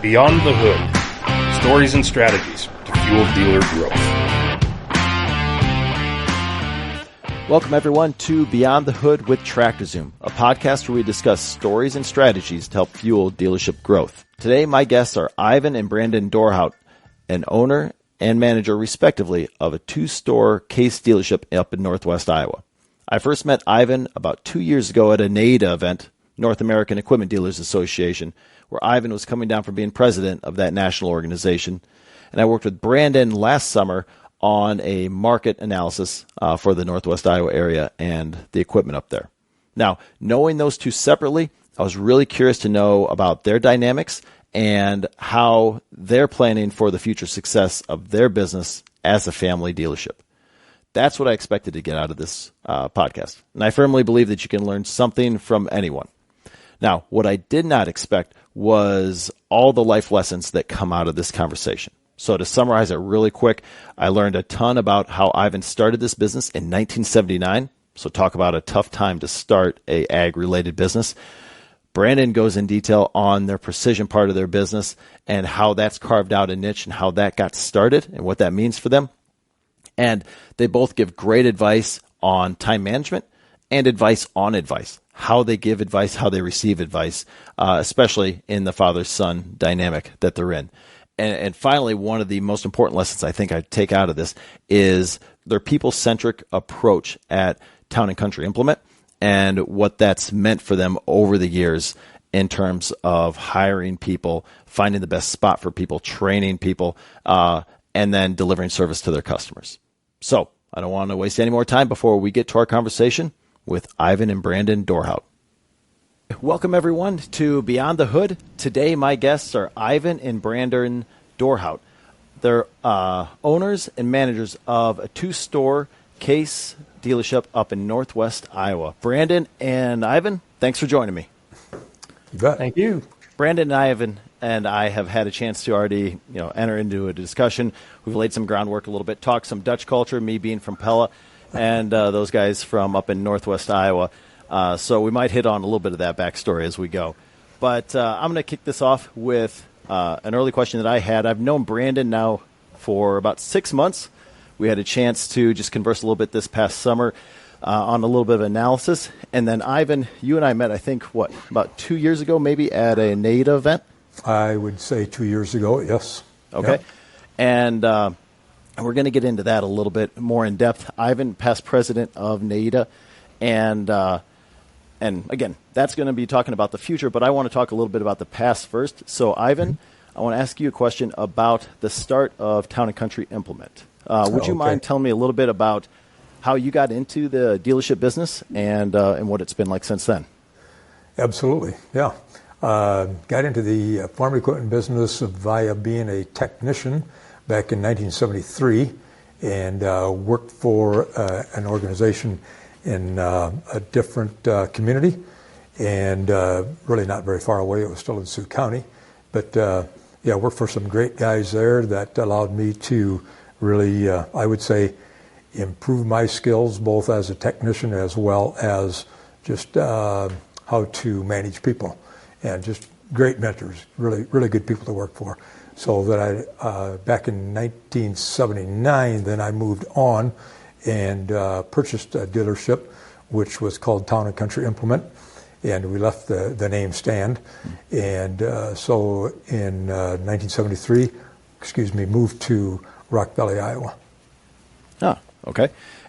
Beyond the Hood, stories and strategies to fuel dealer growth. Welcome everyone to Beyond the Hood with TractorZoom, a podcast where we discuss stories and strategies to help fuel dealership growth. Today my guests are Ivan and Brandon Dorhout, an owner and manager respectively of a 2-store Case dealership up in Northwest Iowa. I first met Ivan about 2 years ago at a NADA event, North American Equipment Dealers Association, where Ivan was coming down from being president of that national organization. And I worked with Brandon last summer on a market analysis for the Northwest Iowa area and the equipment up there. Now, knowing those two separately, I was really curious to know about their dynamics and how they're planning for the future success of their business as a family dealership. That's what I expected to get out of this podcast. And I firmly believe that you can learn something from anyone. Now, what I did not expect was all the life lessons that come out of this conversation. So to summarize it really quick, I learned a ton about how Ivan started this business in 1979. So talk about a tough time to start a ag-related business. Brandon goes in detail on their precision part of their business and how that's carved out a niche and how that got started and what that means for them. And they both give great advice on time management and advice on advice, how they give advice, how they receive advice, especially in the father-son dynamic that they're in. And finally, one of the most important lessons I think I take out of this is their people-centric approach at Town and Country Implement and what that's meant for them over the years in terms of hiring people, finding the best spot for people, training people, and then delivering service to their customers. So I don't want to waste any more time before we get to our conversation with Ivan and Brandon Dorhout. Welcome everyone to Beyond the Hood. Today my guests are Ivan and Brandon Dorhout. They're owners and managers of a 2-store Case dealership up in Northwest Iowa. Brandon and Ivan, thanks for joining me. You bet. Thank you. Brandon and Ivan and I have had a chance to already, enter into a discussion. We've laid some groundwork a little bit, talked some Dutch culture, me being from Pella, and those guys from up in Northwest Iowa. So we might hit on a little bit of that backstory as we go. But I'm going to kick this off with an early question that I had. I've known Brandon now for about 6 months. We had a chance to just converse a little bit this past summer on a little bit of analysis. And then, Ivan, you and I met, I think, about 2 years ago, maybe at a NADA event? I would say 2 years ago, yes. Okay. Yep. And we're going to get into that a little bit more in depth. Ivan, past president of NADA, and again, that's going to be talking about the future, but I want to talk a little bit about the past first. So, Ivan, I want to ask you a question about the start of Town and Country Implement. Would you mind telling me a little bit about how you got into the dealership business and what it's been like since then? Absolutely, yeah. Got into the farm equipment business via being a technician back in 1973 and worked for an organization in a different community and really not very far away. It was still in Sioux County. But worked for some great guys there that allowed me to really, I would say, improve my skills both as a technician as well as just how to manage people. And just great mentors, really, really good people to work for. So that I, back in 1979, then I moved on and purchased a dealership, which was called Town and Country Implement, and we left the name stand. And so in 1973, moved to Rock Valley, Iowa. Oh, okay.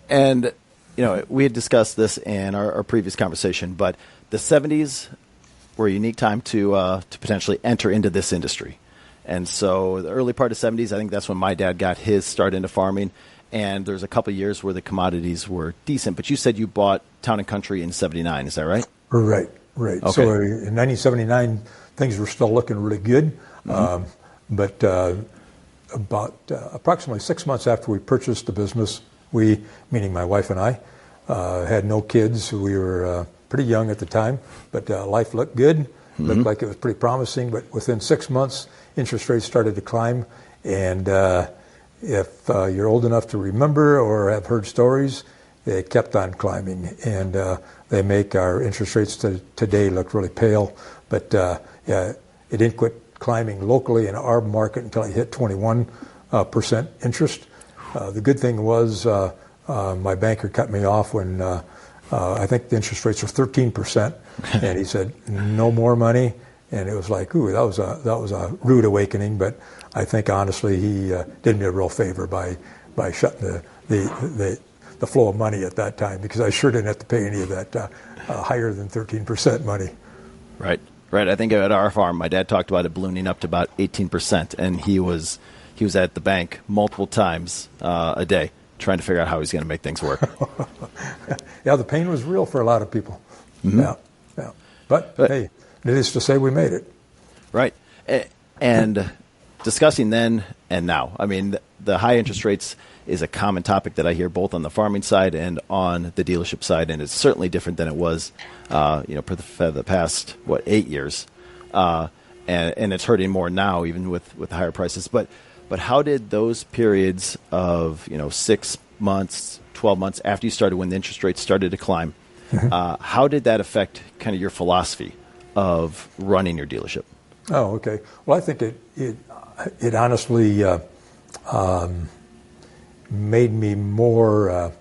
And, we had discussed this in our previous conversation, but the 70s were a unique time to potentially enter into this industry. And so the early part of the 70s, I think that's when my dad got his start into farming. And there's a couple of years where the commodities were decent. But you said you bought Town and Country in 79. Is that right? Right. Okay. So in 1979, things were still looking really good. Mm-hmm. But about approximately 6 months after we purchased the business, we, meaning my wife and I, had no kids. We were pretty young at the time, but life looked good. Mm-hmm. Looked like it was pretty promising. But within 6 months, interest rates started to climb. And if you're old enough to remember or have heard stories, they kept on climbing. And they make our interest rates today look really pale. But it didn't quit climbing locally in our market until it hit 21% interest. The good thing was my banker cut me off when I think the interest rates were 13%, and he said, no more money. And it was like, ooh, that was a rude awakening. But I think honestly, he did me a real favor by shutting the flow of money at that time, because I sure didn't have to pay any of that higher than 13% money. Right. I think at our farm, my dad talked about it ballooning up to about 18%, and he was at the bank multiple times a day trying to figure out how he's going to make things work. Yeah, the pain was real for a lot of people. Mm-hmm. Yeah. But hey, needless to say, we made it. Right. And discussing then and now, I mean, the high interest rates is a common topic that I hear both on the farming side and on the dealership side, and it's certainly different than it was, for the past 8 years, and it's hurting more now, even with higher prices. But how did those periods of 6 months, 12 months after you started, when the interest rates started to climb, how did that affect kind of your philosophy of running your dealership? Oh, okay. Well, I think it honestly made me more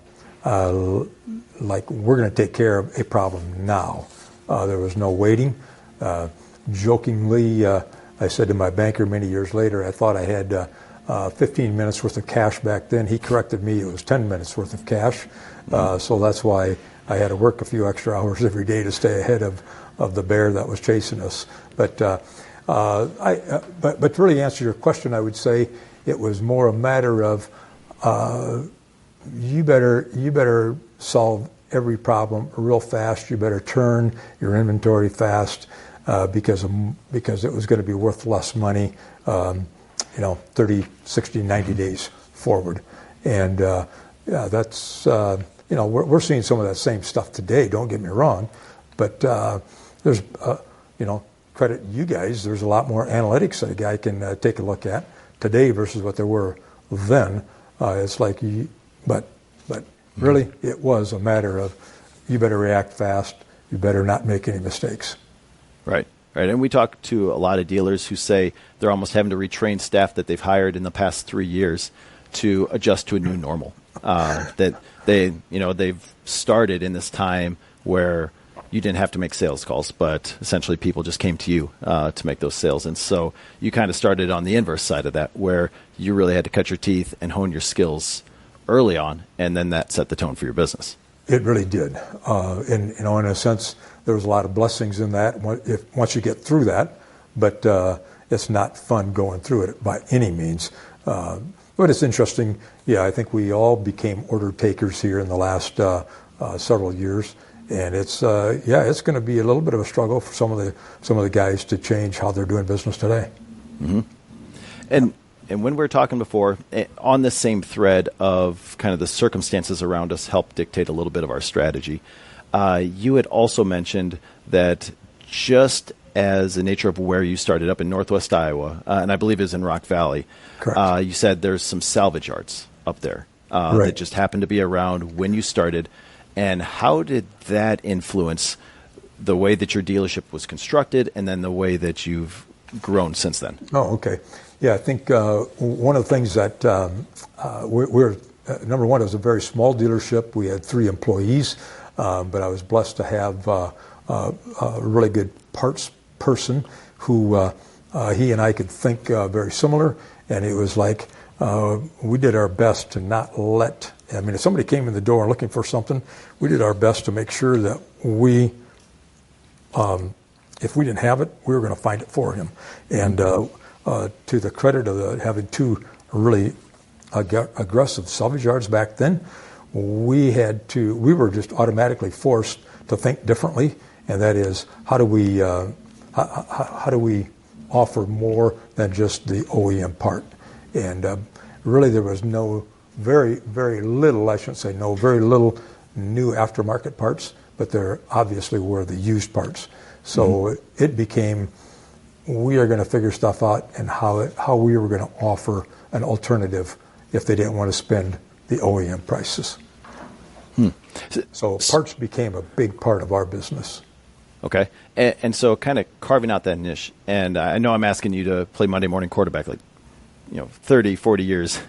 like we're going to take care of a problem now. There was no waiting. Jokingly, I said to my banker many years later, I thought I had 15 minutes worth of cash back then. He corrected me. It was 10 minutes worth of cash. So that's why I had to work a few extra hours every day to stay ahead of the bear that was chasing us. But to really answer your question, I would say it was more a matter of you better solve every problem real fast. You better turn your inventory fast because it was going to be worth less money, 30, 60, 90 days forward. And that's we're seeing some of that same stuff today. Don't get me wrong, but there's credit you guys. There's a lot more analytics that a guy can take a look at today versus what there were then. It's like, but really, it was a matter of you better react fast. You better not make any mistakes. Right. And we talk to a lot of dealers who say they're almost having to retrain staff that they've hired in the past 3 years to adjust to a new normal. That they've started in this time where you didn't have to make sales calls, but essentially people just came to you to make those sales. And so you kind of started on the inverse side of that, where you really had to cut your teeth and hone your skills early on, and then that set the tone for your business. It really did. In a sense, there was a lot of blessings in that once you get through that, but it's not fun going through it by any means. But it's interesting. Yeah, I think we all became order takers here in the last several years. And it's going to be a little bit of a struggle for some of the guys to change how they're doing business today. Mm-hmm. And when we were talking before, on the same thread of kind of the circumstances around us help dictate a little bit of our strategy, you had also mentioned that just as the nature of where you started up in Northwest Iowa, and I believe it was in Rock Valley, correct. You said there's some salvage yards up there right. that just happened to be around when you started. And how did that influence the way that your dealership was constructed and then the way that you've grown since then? Oh, okay. Yeah, I think one of the things that we're number one, it was a very small dealership. We had 3 employees, but I was blessed to have a really good parts person who he and I could think very similar. And it was like we did our best to not let... I mean, if somebody came in the door looking for something, we did our best to make sure that if we didn't have it, we were going to find it for him. And to the credit of having 2 really aggressive salvage yards back then, we were just automatically forced to think differently, and that is, how do we offer more than just the OEM part? And really, there was very, very little, I shouldn't say no, very little new aftermarket parts, but there obviously were the used parts. So it became, we are going to figure stuff out and how we were going to offer an alternative if they didn't want to spend the OEM prices. So parts became a big part of our business. Okay. And so kind of carving out that niche. And I know I'm asking you to play Monday morning quarterback, like, 30, 40 years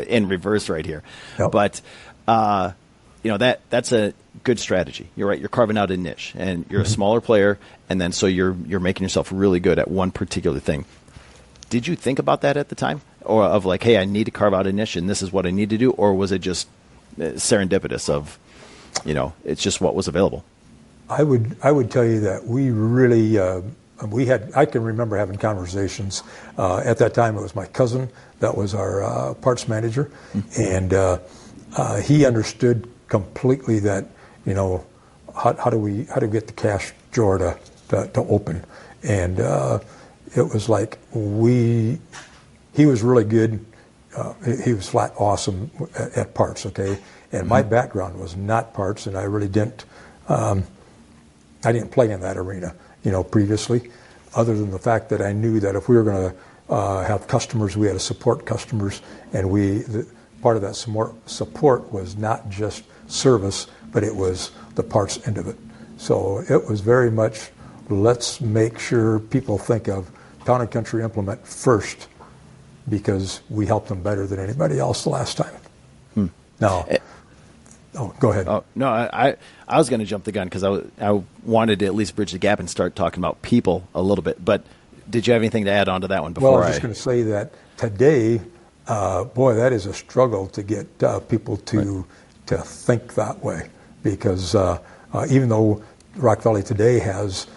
in reverse right here. Yep. But, that's a good strategy. You're right. You're carving out a niche, and you're a smaller player. And then so you're making yourself really good at one particular thing. Did you think about that at the time? Or of like, hey, I need to carve out a niche and this is what I need to do? Or was it just serendipitous of, it's just what was available? I would tell you that we really I can remember having conversations. At that time, it was my cousin that was our parts manager, and he understood completely that how do we get the cash drawer to open, and it was like he was really good. He was flat awesome at parts. Okay, and my background was not parts, and I really didn't. I didn't play in that arena, previously, other than the fact that I knew that if we were going to have customers, we had to support customers, and part of that support was not just service, but it was the parts end of it. So it was very much, let's make sure people think of Town and Country Implement first, because we helped them better than anybody else the last time. Now. Oh, go ahead. Oh, no, I was going to jump the gun because I wanted to at least bridge the gap and start talking about people a little bit. But did you have anything to add on to that one before? Well, I was just going to say that today, that is a struggle to get people to think that way, because even though Rock Valley today has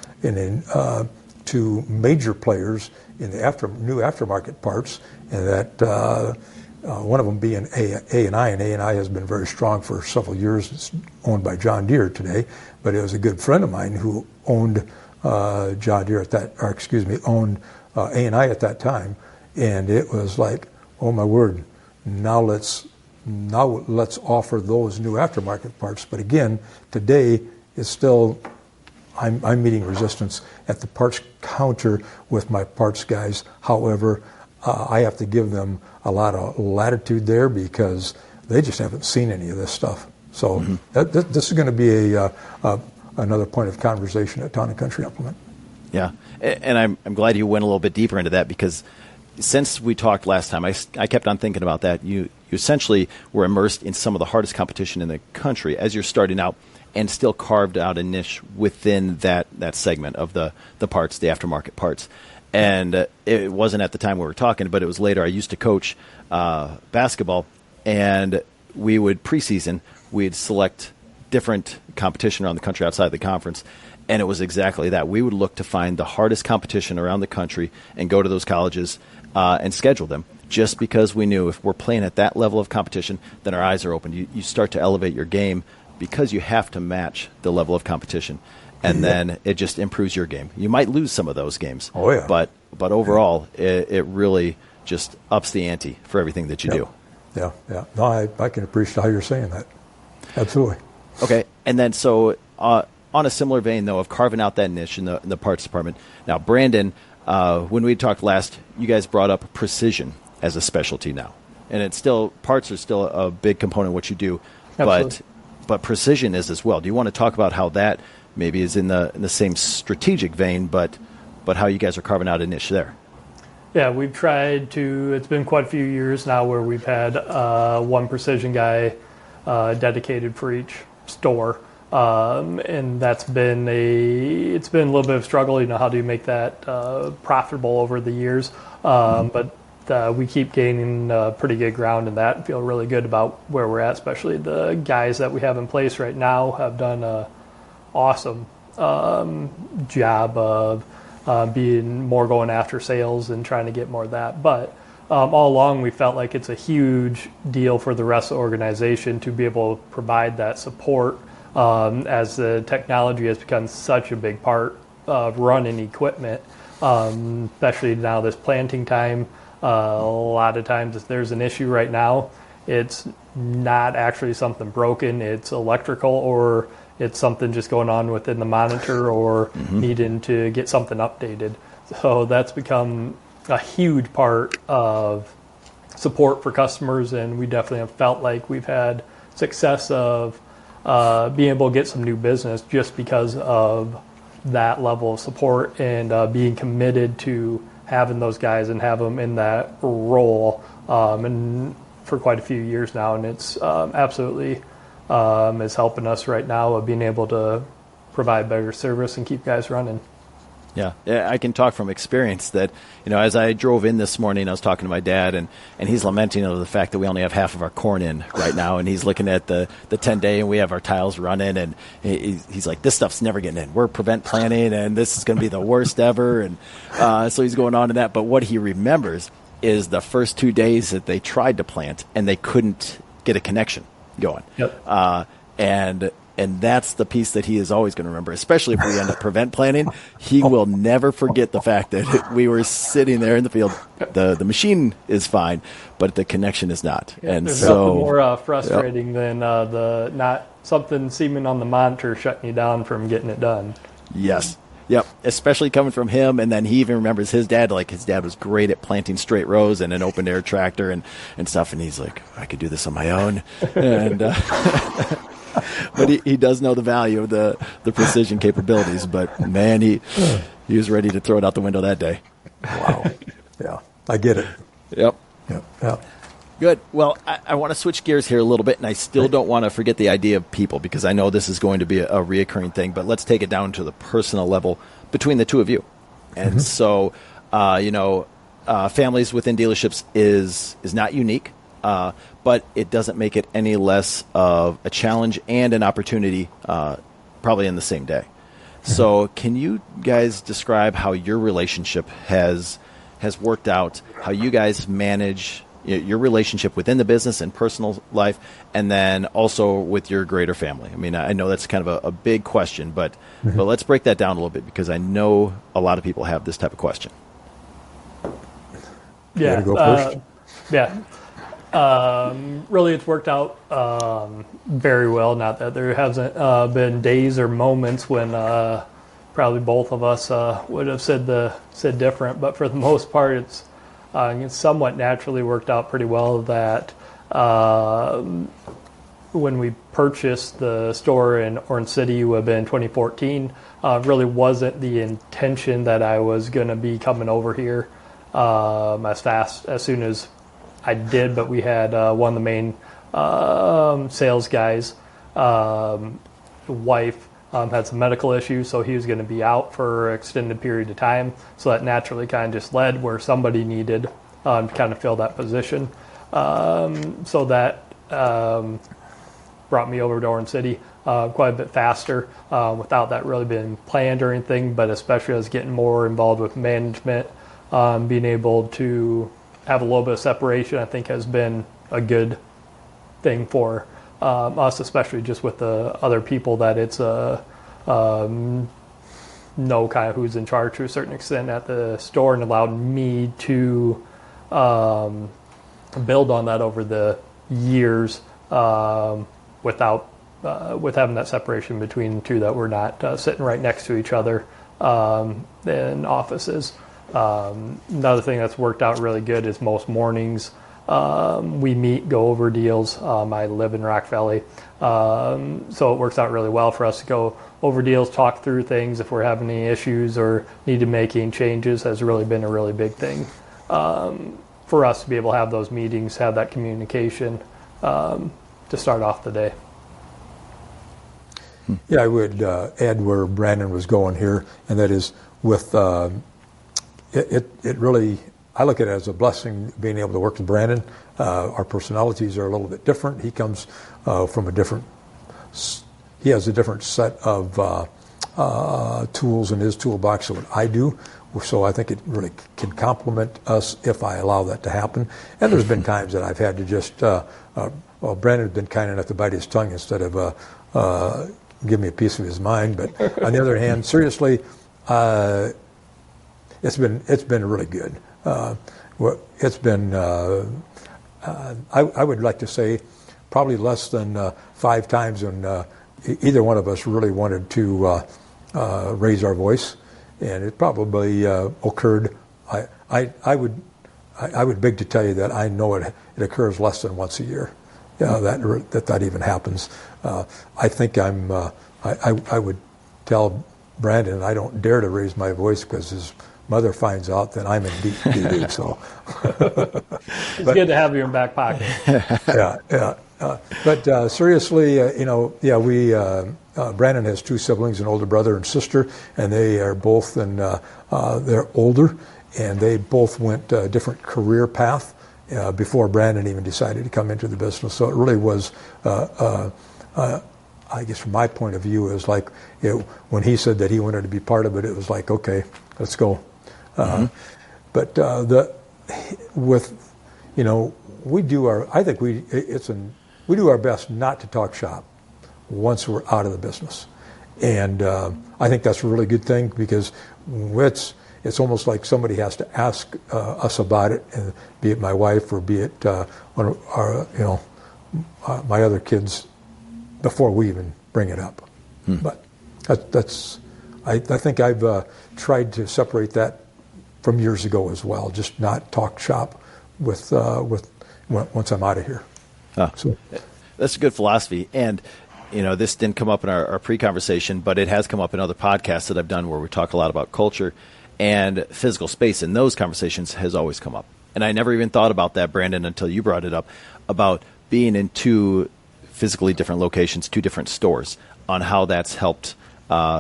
two major players in the new aftermarket parts, and that. One of them being A&I, and A&I has been very strong for several years. It's owned by John Deere today, but it was a good friend of mine who owned John Deere owned A&I at that time, and it was like, oh my word, now let's offer those new aftermarket parts. But again, today is still, I'm meeting resistance at the parts counter with my parts guys. However, I have to give them a lot of latitude there because they just haven't seen any of this stuff. So this is going to be another point of conversation at Town and Country Implement. Yeah, and I'm glad you went a little bit deeper into that, because since we talked last time, I kept on thinking about that. You essentially were immersed in some of the hardest competition in the country as you're starting out, and still carved out a niche within that segment of the parts, the aftermarket parts. And it wasn't at the time we were talking, but it was later. I used to coach basketball, and we would preseason, we'd select different competition around the country outside the conference, and it was exactly that. We would look to find the hardest competition around the country and go to those colleges and schedule them, just because we knew if we're playing at that level of competition, then our eyes are open. You start to elevate your game because you have to match the level of competition. And then it just improves your game. You might lose some of those games. Oh, yeah. But overall, it really just ups the ante for everything that you do. Yeah. No, I can appreciate how you're saying that. Absolutely. Okay. And then so on a similar vein, though, of carving out that niche in the parts department. Now, Brandon, when we talked last, you guys brought up precision as a specialty now. And parts are still a big component of what you do. Absolutely. But precision is as well. Do you want to talk about how that maybe is in the same strategic vein, but how you guys are carving out a niche there? Yeah, we've tried to, it's been quite a few years now where we've had one precision guy dedicated for each store. And that's been it's been a little bit of a struggle, how do you make that profitable over the years? But we keep gaining pretty good ground in that and feel really good about where we're at, especially the guys that we have in place right now have done an awesome job of being more going after sales and trying to get more of that. But all along we felt like it's a huge deal for the rest of the organization to be able to provide that support as the technology has become such a big part of running equipment, especially now this planting time. A lot of times if there's an issue right now, it's not actually something broken, it's electrical, or it's something just going on within the monitor, or needing to get something updated. So that's become a huge part of support for customers, and we definitely have felt like we've had success of being able to get some new business just because of that level of support and being committed to having those guys and have them in that role and for quite a few years now, and it's absolutely is helping us right now of being able to provide better service and keep guys running. Yeah, I can talk from experience that, as I drove in this morning, I was talking to my dad, and he's lamenting over the fact that we only have half of our corn in right now, and he's looking at the 10-day, and we have our tiles running, and he's like, this stuff's never getting in. We're prevent planting, and this is going to be the worst ever, and so he's going on to that. But what he remembers is the first 2 days that they tried to plant, and they couldn't get a connection going. Yep. And that's the piece that he is always going to remember, especially if we end up prevent planting. He will never forget the fact that we were sitting there in the field. The machine is fine, but the connection is not. Yeah, and there's so nothing more frustrating than the not something seeming on the monitor shutting you down from getting it done. Yes. Yep, especially coming from him, and then he even remembers his dad. Like, his dad was great at planting straight rows and an open air tractor and stuff, and he's like, I could do this on my own. And but he does know the value of the precision capabilities. But man, he was ready to throw it out the window that day. Wow. Yeah, I get it. Yep. Yeah. Good. Well, I want to switch gears here a little bit, and I still don't want to forget the idea of people, because I know this is going to be a reoccurring thing, but let's take it down to the personal level between the two of you. And so, families within dealerships is not unique, but it doesn't make it any less of a challenge and an opportunity, probably in the same day. So can you guys describe how your relationship has worked out, how you guys manage your relationship within the business and personal life, and then also with your greater family? I mean, I know that's kind of a big question, but let's break that down a little bit, because I know a lot of people have this type of question. Yeah. You go first? Really, it's worked out very well. Not that there hasn't been days or moments when probably both of us would have said different, but for the most part, it's somewhat naturally worked out pretty well. That when we purchased the store in Orange City, would have been 2014, really wasn't the intention that I was going to be coming over here as soon as I did, but we had one of the main sales guys, wife, had some medical issues, so he was going to be out for an extended period of time. So that naturally kind of just led where somebody needed to kind of fill that position. So that brought me over to Orange City quite a bit faster without that really being planned or anything, but especially as getting more involved with management, being able to have a little bit of separation, I think has been a good thing for us, especially just with the other people that it's know kind of who's in charge to a certain extent at the store, and allowed me to build on that over the years with having that separation between the two, that we're not sitting right next to each other in offices. Another thing that's worked out really good is most mornings we meet, go over deals. I live in Rock Valley, so it works out really well for us to go over deals, talk through things. If we're having any issues or need to make any changes, has really been a really big thing for us to be able to have those meetings, have that communication to start off the day. Yeah, I would add where Brandon was going here, and that is with it really, I look at it as a blessing being able to work with Brandon. Our personalities are a little bit different. He comes from he has a different set of tools in his toolbox than what I do. So I think it really can complement us if I allow that to happen. And there's been times that I've had to just, Brandon's been kind enough to bite his tongue instead of give me a piece of his mind. But on the other hand, seriously, it's been really good. It's been, I would like to say, probably less than 5 times when either one of us really wanted to raise our voice, and it probably occurred. I would beg to tell you that I know it occurs less than once a year. That even happens. I think I would tell Brandon, and I don't dare to raise my voice because his mother finds out that I'm in deep doo-doo. So it's good to have you in back pocket. yeah. But seriously, Brandon has two siblings, an older brother and sister, and they are both they're older, and they both went a different career path before Brandon even decided to come into the business. So it really was, I guess from my point of view, it was like when he said that he wanted to be part of it, it was like, okay, let's go. But we do our best not to talk shop once we're out of the business, and I think that's a really good thing because it's almost like somebody has to ask us about it, and be it my wife or be it one of our my other kids before we even bring it up. But I think I've tried to separate that from years ago as well, just not talk shop with once I'm out of here. So that's a good philosophy. And this didn't come up in our pre-conversation, but it has come up in other podcasts that I've done where we talk a lot about culture and physical space, and those conversations has always come up. And I never even thought about that, Brandon, until you brought it up, about being in two physically different locations, two different stores, on how that's helped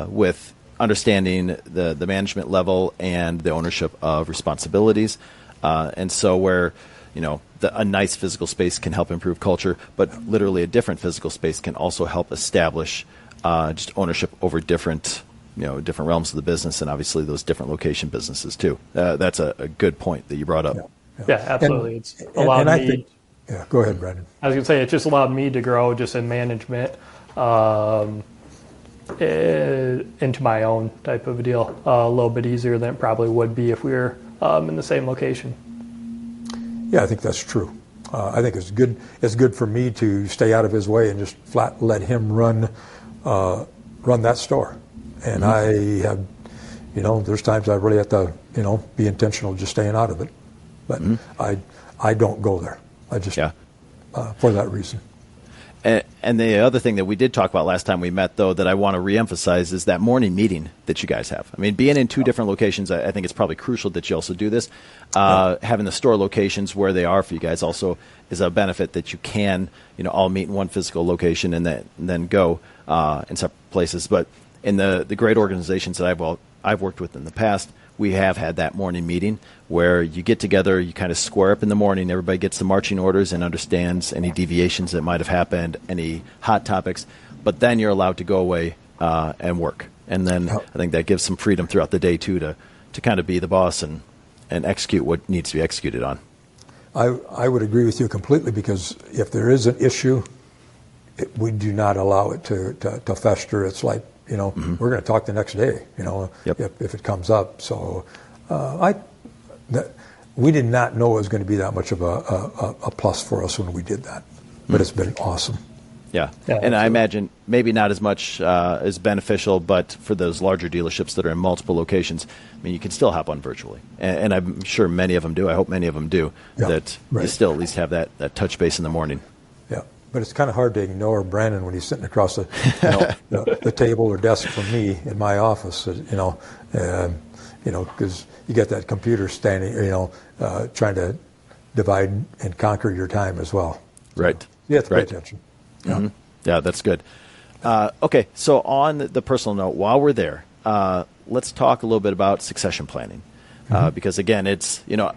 with understanding the management level and the ownership of responsibilities. And so where, a nice physical space can help improve culture, but literally a different physical space can also help establish just ownership over different realms of the business, and obviously those different location businesses too. That's a good point that you brought up. Yeah, absolutely. It's allowed me. Go ahead, Brandon. I was going to say, it just allowed me to grow just in management into my own type of a deal a little bit easier than it probably would be if we were in the same location. Yeah, I think that's true. I think it's good. It's good for me to stay out of his way and just flat let him run that store. And I have, there's times I really have to, be intentional just staying out of it. But I don't go there. I just, for that reason. And the other thing that we did talk about last time we met, though, that I want to reemphasize is that morning meeting that you guys have. I mean, being in two different locations, I think it's probably crucial that you also do this. Having the store locations where they are for you guys also is a benefit that you can, all meet in one physical location and then go in separate places. But in the great organizations that I've worked with in the past, we have had that morning meeting where you get together, you kind of square up in the morning, everybody gets the marching orders and understands any deviations that might have happened, any hot topics, but then you're allowed to go away and work. And then I think that gives some freedom throughout the day, too, to kind of be the boss and execute what needs to be executed on. I would agree with you completely, because if there is an issue, we do not allow it to fester. It's like, we're going to talk the next day, if it comes up. So we did not know it was going to be that much of a plus for us when we did that. But it's been awesome. Yeah, and I imagine maybe not as much as beneficial, but for those larger dealerships that are in multiple locations, I mean, you can still hop on virtually. And I'm sure many of them do. I hope many of them do, you still at least have that touch base in the morning. Yeah. But it's kind of hard to ignore Brandon when he's sitting across the table or desk from me in my office, because you got that computer standing, trying to divide and conquer your time as well. So right. You have to pay attention. Yeah. Mm-hmm. Yeah, that's good. Okay, so on the personal note, while we're there, let's talk a little bit about succession planning, because again, it's a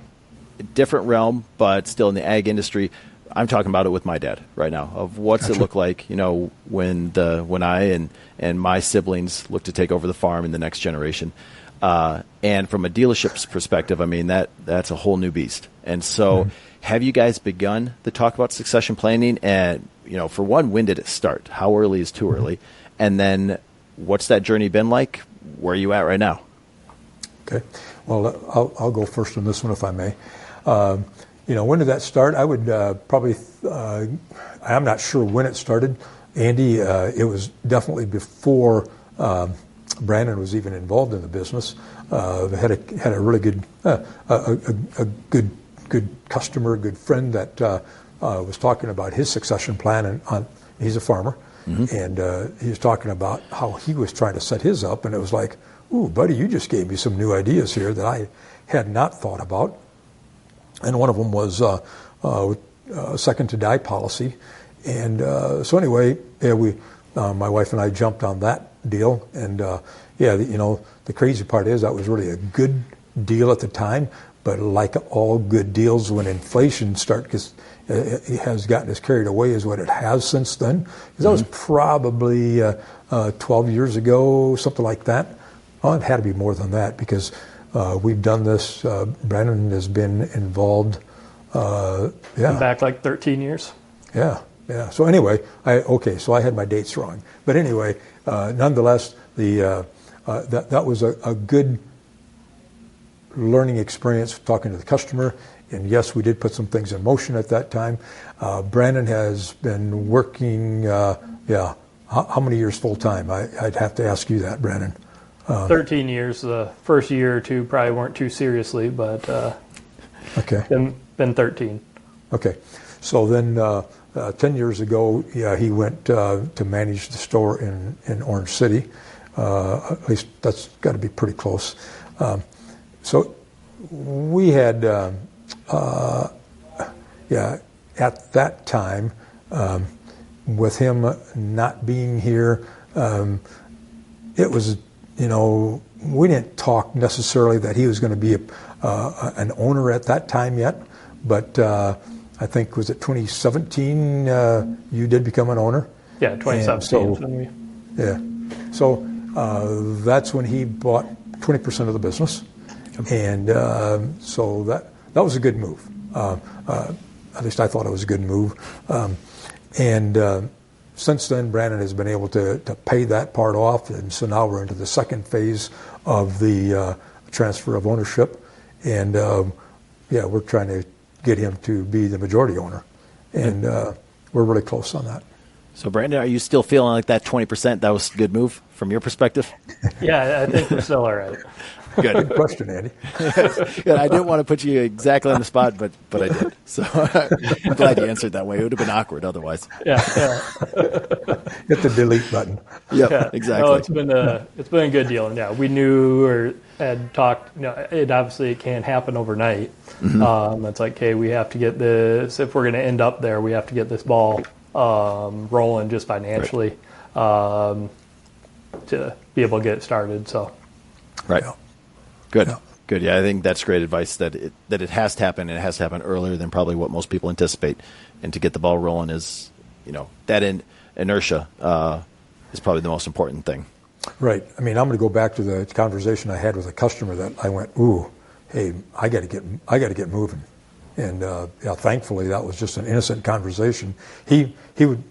different realm, but still in the ag industry. I'm talking about it with my dad right now, of what's it look like, when I and my siblings look to take over the farm in the next generation. And from a dealership's perspective, I mean, that's a whole new beast. And so have you guys begun to talk about succession planning? And, for one, when did it start? How early is too early? And then what's that journey been like? Where are you at right now? Okay. Well, I'll go first on this one, if I may. When did that start? I would probably, I'm not sure when it started. Andy, it was definitely before Brandon was even involved in the business. Had a really good, a good customer, good friend that was talking about his succession plan, and he's a farmer, And he was talking about how he was trying to set his up, and it was like, ooh, buddy, you just gave me some new ideas here that I had not thought about. And one of them was second to die policy. And so anyway, my wife and I jumped on that deal. And the crazy part is that was really a good deal at the time. But like all good deals, when inflation it has gotten as carried away as what it has since then. Because that was probably 12 years ago, something like that. Well, it had to be more than that because we've done this. Brandon has been involved. Back like 13 years. Yeah. So anyway, so I had my dates wrong. But anyway, nonetheless, that was a good learning experience talking to the customer. And yes, we did put some things in motion at that time. Brandon has been working, how many years full time? I'd have to ask you that, Brandon. 13 years. The first year or two probably weren't too seriously, but been 13. Okay. So then 10 years ago, he went to manage the store in Orange City. At least that's got to be pretty close. So we had, at that time, with him not being here, it was, we didn't talk necessarily that he was going to be an owner at that time yet, but I think, was it 2017 you did become an owner? Yeah, 2017. So that's when he bought 20% of the business. And so that was a good move. At least I thought it was a good move. And since then, Brandon has been able to pay that part off. And so now we're into the second phase of the transfer of ownership. And we're trying to get him to be the majority owner. And we're really close on that. So, Brandon, are you still feeling like that 20%, that was a good move from your perspective? Yeah, I think we're still all right. Good question, Andy. Good. I didn't want to put you exactly on the spot, but I did. So I'm glad you answered that way. It would have been awkward otherwise. Yeah. Hit the delete button. Yep, exactly. No, it's been a good deal. And yeah, we knew or had talked. It obviously can't happen overnight. Mm-hmm. It's like, okay, we have to get this. If we're going to end up there, we have to get this ball rolling just financially to be able to get it started. So, right. Yeah. Good. Yeah, I think that's great advice that it has to happen, and it has to happen earlier than probably what most people anticipate. And to get the ball rolling is, that inertia is probably the most important thing. Right. I mean, I'm going to go back to the conversation I had with a customer that I went, ooh, hey, I got to get moving. And thankfully that was just an innocent conversation. He would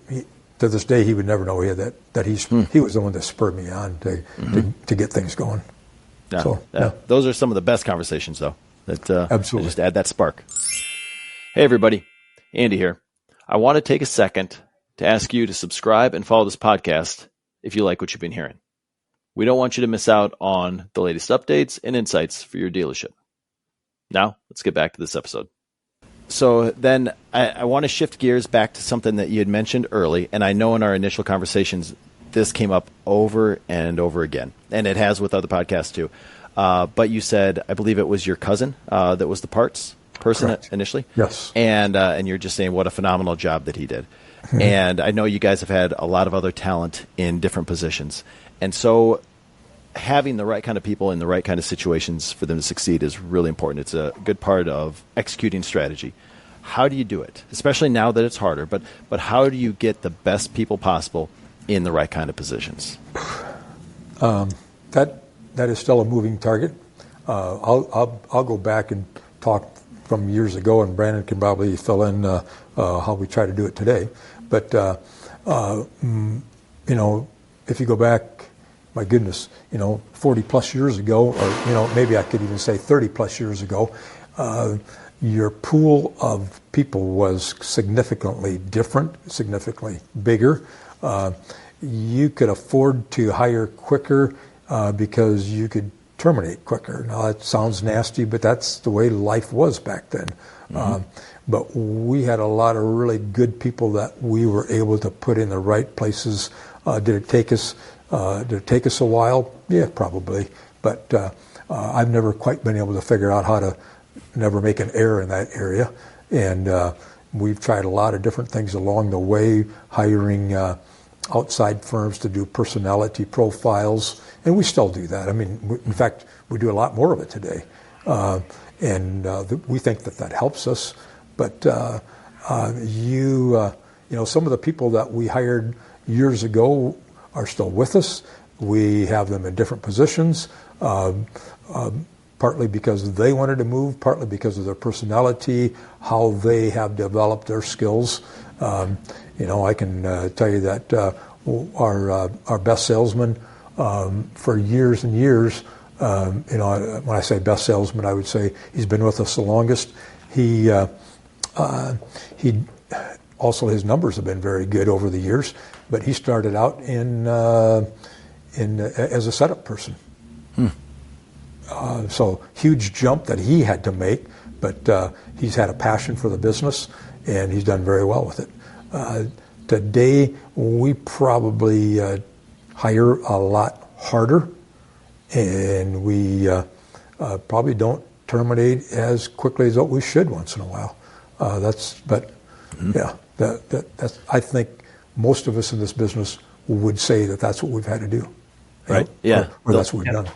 to this day he would never know that he was the one that spurred me on to get things going. Those are some of the best conversations, though. Absolutely. Just add that spark. Hey, everybody. Andy here. I want to take a second to ask you to subscribe and follow this podcast if you like what you've been hearing. We don't want you to miss out on the latest updates and insights for your dealership. Now, let's get back to this episode. So then I want to shift gears back to something that you had mentioned early, and I know in our initial conversations this came up over and over again, and it has with other podcasts too. But you said, I believe it was your cousin that was the parts person. Correct. Initially. Yes. And you're just saying what a phenomenal job that he did. And I know you guys have had a lot of other talent in different positions. And so having the right kind of people in the right kind of situations for them to succeed is really important. It's a good part of executing strategy. How do you do it? Especially now that it's harder, but how do you get the best people possible in the right kind of positions? That is still a moving target. I'll go back and talk from years ago, and Brandon can probably fill in how we try to do it today. But if you go back, my goodness, 40 plus years ago, or maybe I could even say 30 plus years ago, your pool of people was significantly different, significantly bigger. You could afford to hire quicker because you could terminate quicker. Now, that sounds nasty, but that's the way life was back then. But we had a lot of really good people that we were able to put in the right places. Did it take us a while? Yeah, probably. But I've never quite been able to figure out how to never make an error in that area. And we've tried a lot of different things along the way, hiring outside firms to do personality profiles, and we still do that. I mean, in fact, we do a lot more of it today. And we think that helps us. But some of the people that we hired years ago are still with us. We have them in different positions, partly because they wanted to move, partly because of their personality, how they have developed their skills. I can tell you that our best salesman for years and years, when I say best salesman, I would say he's been with us the longest. He also, his numbers have been very good over the years, but he started out as a setup person. So huge jump that he had to make, but he's had a passion for the business, and he's done very well with it. Today, we probably hire a lot harder, and we probably don't terminate as quickly as what we should once in a while. That's I think most of us in this business would say that that's what we've had to do. Right. Yeah. Or that's what we've done.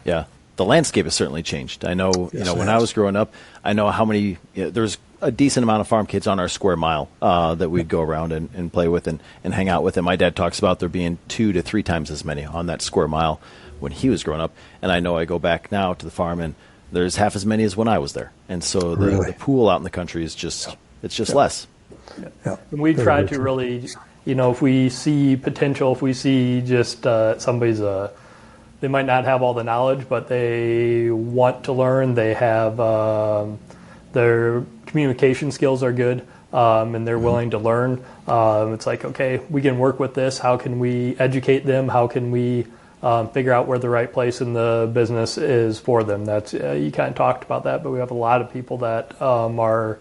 Yeah. The landscape has certainly changed. I know, when I was growing up, I know how many, there's a decent amount of farm kids on our square mile that we'd go around and play with and hang out with. And my dad talks about there being 2 to 3 times as many on that square mile when he was growing up. And I know I go back now to the farm and there's half as many as when I was there. And so the pool out in the country is just, it's just less. Yeah. And we try to really, if we see potential, if we see just somebody's they might not have all the knowledge, but they want to learn. They have their communication skills are good, and they're willing to learn. It's like, okay, we can work with this. How can we educate them? How can we figure out where the right place in the business is for them? That's you kind of talked about that, but we have a lot of people that are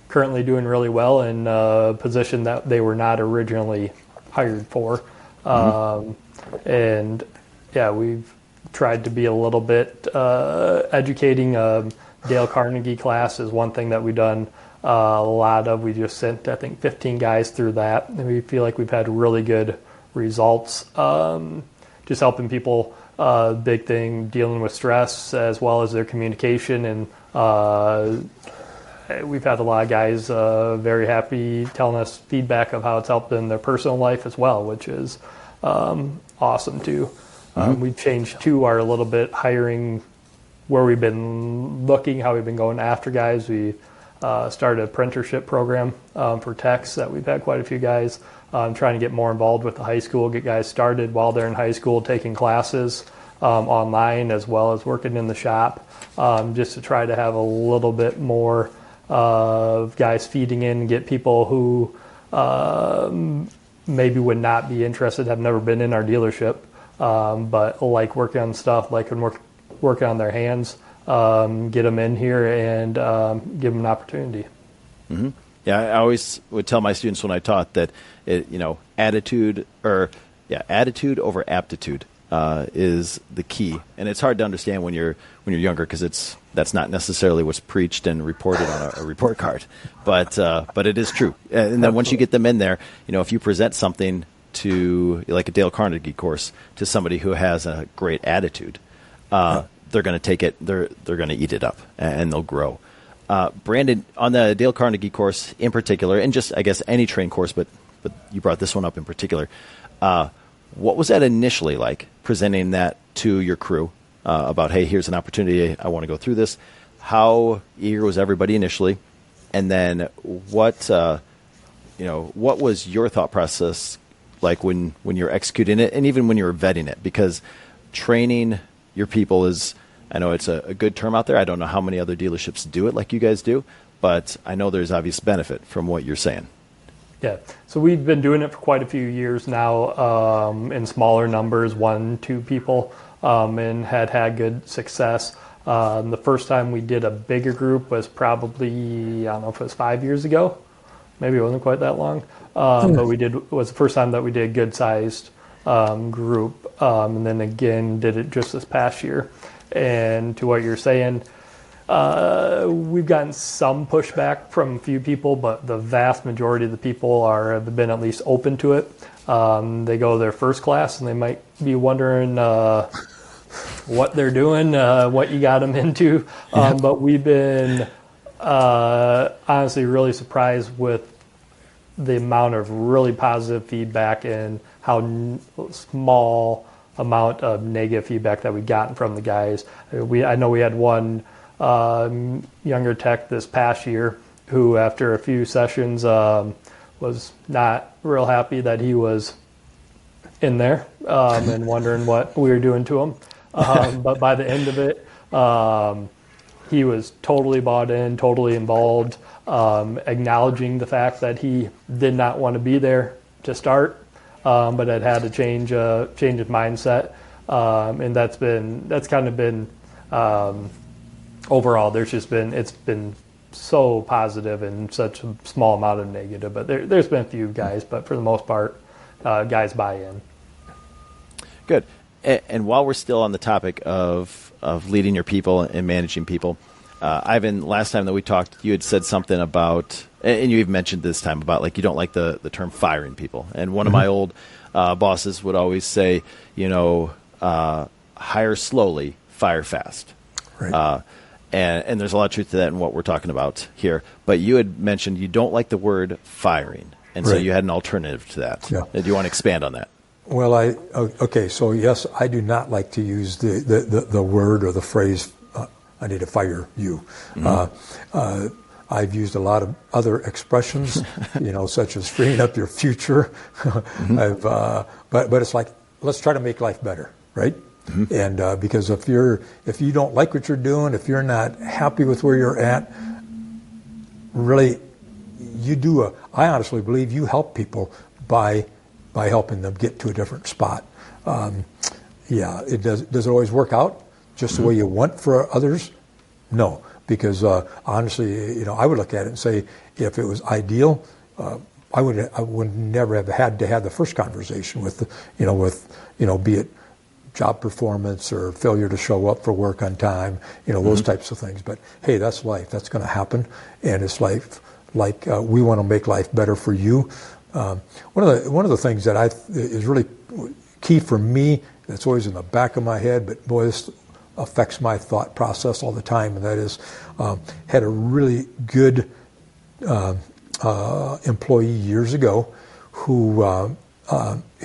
currently doing really well in a position that they were not originally hired for. And yeah, we've tried to be a little bit educating. Dale Carnegie class is one thing that we've done a lot of. We just sent, I think, 15 guys through that, and we feel like we've had really good results. Just helping people, big thing, dealing with stress as well as their communication. And we've had a lot of guys very happy telling us feedback of how it's helped in their personal life as well, which is awesome too. We've changed to our little bit hiring, where we've been looking, how we've been going after guys. We started a apprenticeship program for techs that we've had quite a few guys trying to get more involved with the high school, get guys started while they're in high school, taking classes online as well as working in the shop, just to try to have a little bit more of guys feeding in and get people who maybe would not be interested, have never been in our dealership, but like working on stuff, like working on their hands, get them in here and give them an opportunity. Mm-hmm. Yeah, I always would tell my students when I taught that attitude over aptitude is the key, and it's hard to understand when you're younger because that's not necessarily what's preached and reported on a report card, but it is true. And then once you get them in there, if you present something to like a Dale Carnegie course to somebody who has a great attitude, they're going to take it, they're going to eat it up, and they'll grow. Brandon, on the Dale Carnegie course in particular, and just I guess any train course, but you brought this one up in particular. What was that initially like, presenting that to your crew about, hey, here's an opportunity, I want to go through this? How eager was everybody initially? And then what was your thought process like when you're executing it, and even when you're vetting it? Because training your people is, I know it's a good term out there. I don't know how many other dealerships do it like you guys do, but I know there's obvious benefit from what you're saying. Yeah, so we've been doing it for quite a few years now in smaller numbers, 1-2 people. and had good success. The first time we did a bigger group was probably, I don't know if it was 5 years ago. Maybe it wasn't quite that long. But it was the first time that we did a good-sized group. And then again, did it just this past year. And to what you're saying, we've gotten some pushback from a few people, but the vast majority of the people have been at least open to it. They go to their first class and they might be wondering what they're doing, what you got them into. But we've been honestly really surprised with the amount of really positive feedback and how small amount of negative feedback that we've gotten from the guys. I know we had one younger tech this past year who, after a few sessions, was not real happy that he was in there and wondering what we were doing to him. But by the end of it, he was totally bought in, totally involved, acknowledging the fact that he did not want to be there to start, but had to change his mindset, and that's kind of been overall. It's been so positive and such a small amount of negative. But there's been a few guys, but for the most part, guys buy in. Good. And while we're still on the topic of leading your people and managing people, Ivan, last time that we talked, you had said something about, and you even mentioned this time about like you don't like the term firing people. And one of my old bosses would always say, hire slowly, fire fast. Right. And there's a lot of truth to that in what we're talking about here. But you had mentioned you don't like the word firing, and so you had an alternative to that. Yeah. Do you want to expand on that? Well, okay. So yes, I do not like to use the word or the phrase, I need to fire you. I've used a lot of other expressions, such as freeing up your future. But it's like, let's try to make life better, right? And because if you don't like what you're doing, if you're not happy with where you're at, really, I honestly believe you help people by helping them get to a different spot. Does it always work out just the way you want for others? No, because honestly, I would look at it and say, if it was ideal, I would never have had to have the first conversation with be it job performance or failure to show up for work on time, those types of things. But hey, that's life. That's going to happen, and it's life. Like we want to make life better for you. One of the things that is really key for me, that's always in the back of my head, but boy, this affects my thought process all the time, and that is, had a really good employee years ago who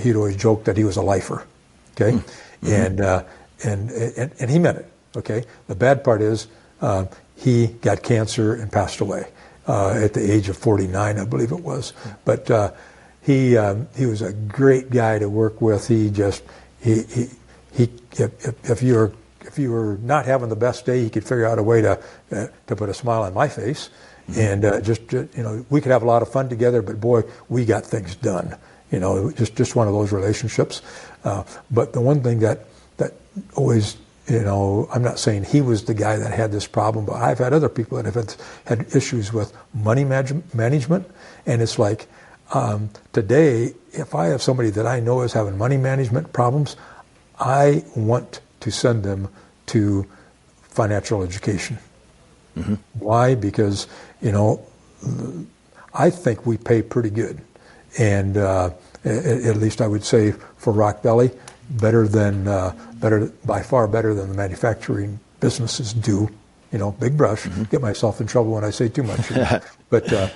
he'd always joked that he was a lifer, okay, and he meant it, okay. The bad part is he got cancer and passed away at the age of 49, I believe it was, but he was a great guy to work with. If you were not having the best day, he could figure out a way to put a smile on my face, and we could have a lot of fun together. But boy, we got things done. Just one of those relationships. But the one thing that always, I'm not saying he was the guy that had this problem, but I've had other people that have had issues with money management, and it's like today, if I have somebody that I know is having money management problems, I want to send them to financial education. Why? Because, I think we pay pretty good. And at least I would say for Rock Valley, by far better than the manufacturing businesses do. Big brush, get myself in trouble when I say too much. But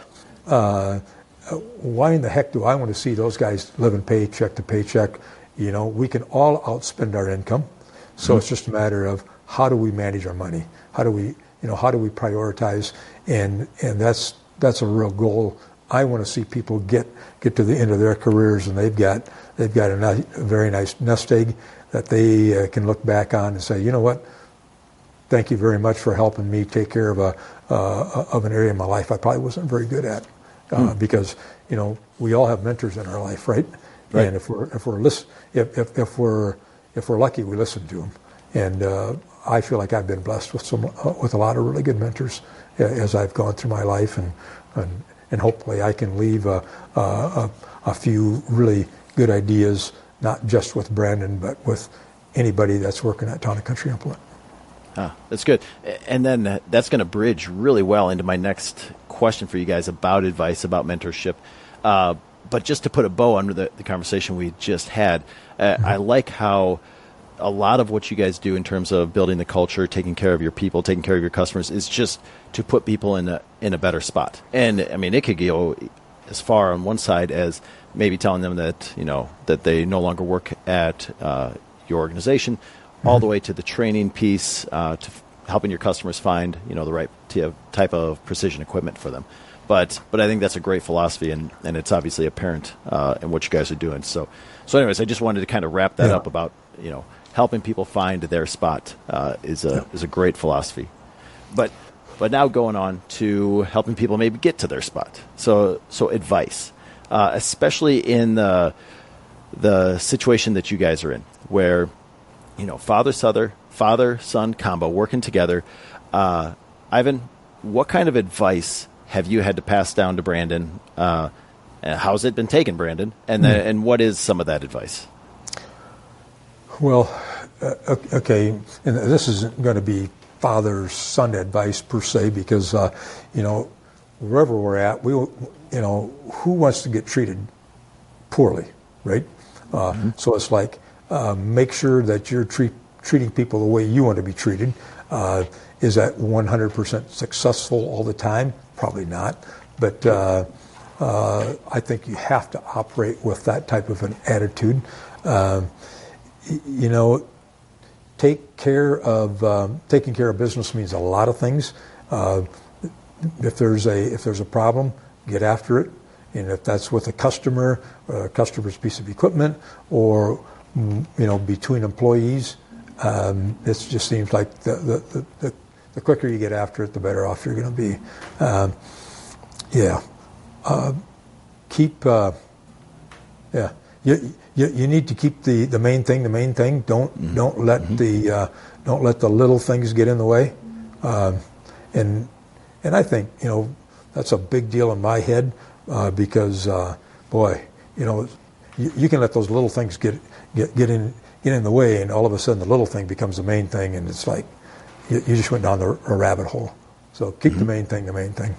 why in the heck do I want to see those guys living paycheck to paycheck? We can all outspend our income. So it's just a matter of how do we manage our money? How do we prioritize? And that's a real goal. I want to see people get to the end of their careers and they've got a very nice nest egg that they can look back on and say, you know what? Thank you very much for helping me take care of an area of my life I probably wasn't very good at, because we all have mentors in our life, right? And if we're if we're lucky, we listen to them. And I feel like I've been blessed with a lot of really good mentors as I've gone through my life, and hopefully I can leave a few really good ideas, not just with Brandon, but with anybody that's working at Town and Country Implement. That's good. And then that's going to bridge really well into my next question for you guys about advice, about mentorship. But just to put a bow under the conversation we just had, I like how a lot of what you guys do in terms of building the culture, taking care of your people, taking care of your customers, is just to put people in a better spot. And I mean, it could go as far on one side as maybe telling them that, that they no longer work at your organization, all the way to the training piece, to helping your customers find, the right type of precision equipment for them. But I think that's a great philosophy, and it's obviously apparent in what you guys are doing. So anyways, I just wanted to kind of wrap that up about, helping people find their spot is a great philosophy. But now going on to helping people maybe get to their spot. So advice, especially in the situation that you guys are in, where father-son combo working together. Ivan, what kind of advice have you had to pass down to Brandon? And how's it been taken, Brandon? And what is some of that advice? Well, okay, and this isn't going to be father-son advice per se, because wherever we're at, who wants to get treated poorly, right? So it's like, make sure that you're treating people the way you want to be treated. Is that 100% successful all the time? Probably not. But I think you have to operate with that type of an attitude. Taking care of business means a lot of things. If there's a problem, get after it. And if that's with a customer, a customer's piece of equipment, or between employees, it just seems like the quicker you get after it, the better off you're going to be. You need to keep the main thing the main thing. Don't let the little things get in the way. And I think that's a big deal in my head, because you can let those little things get in the way, and all of a sudden the little thing becomes the main thing, and it's like you just went down a rabbit hole. So keep the main thing the main thing.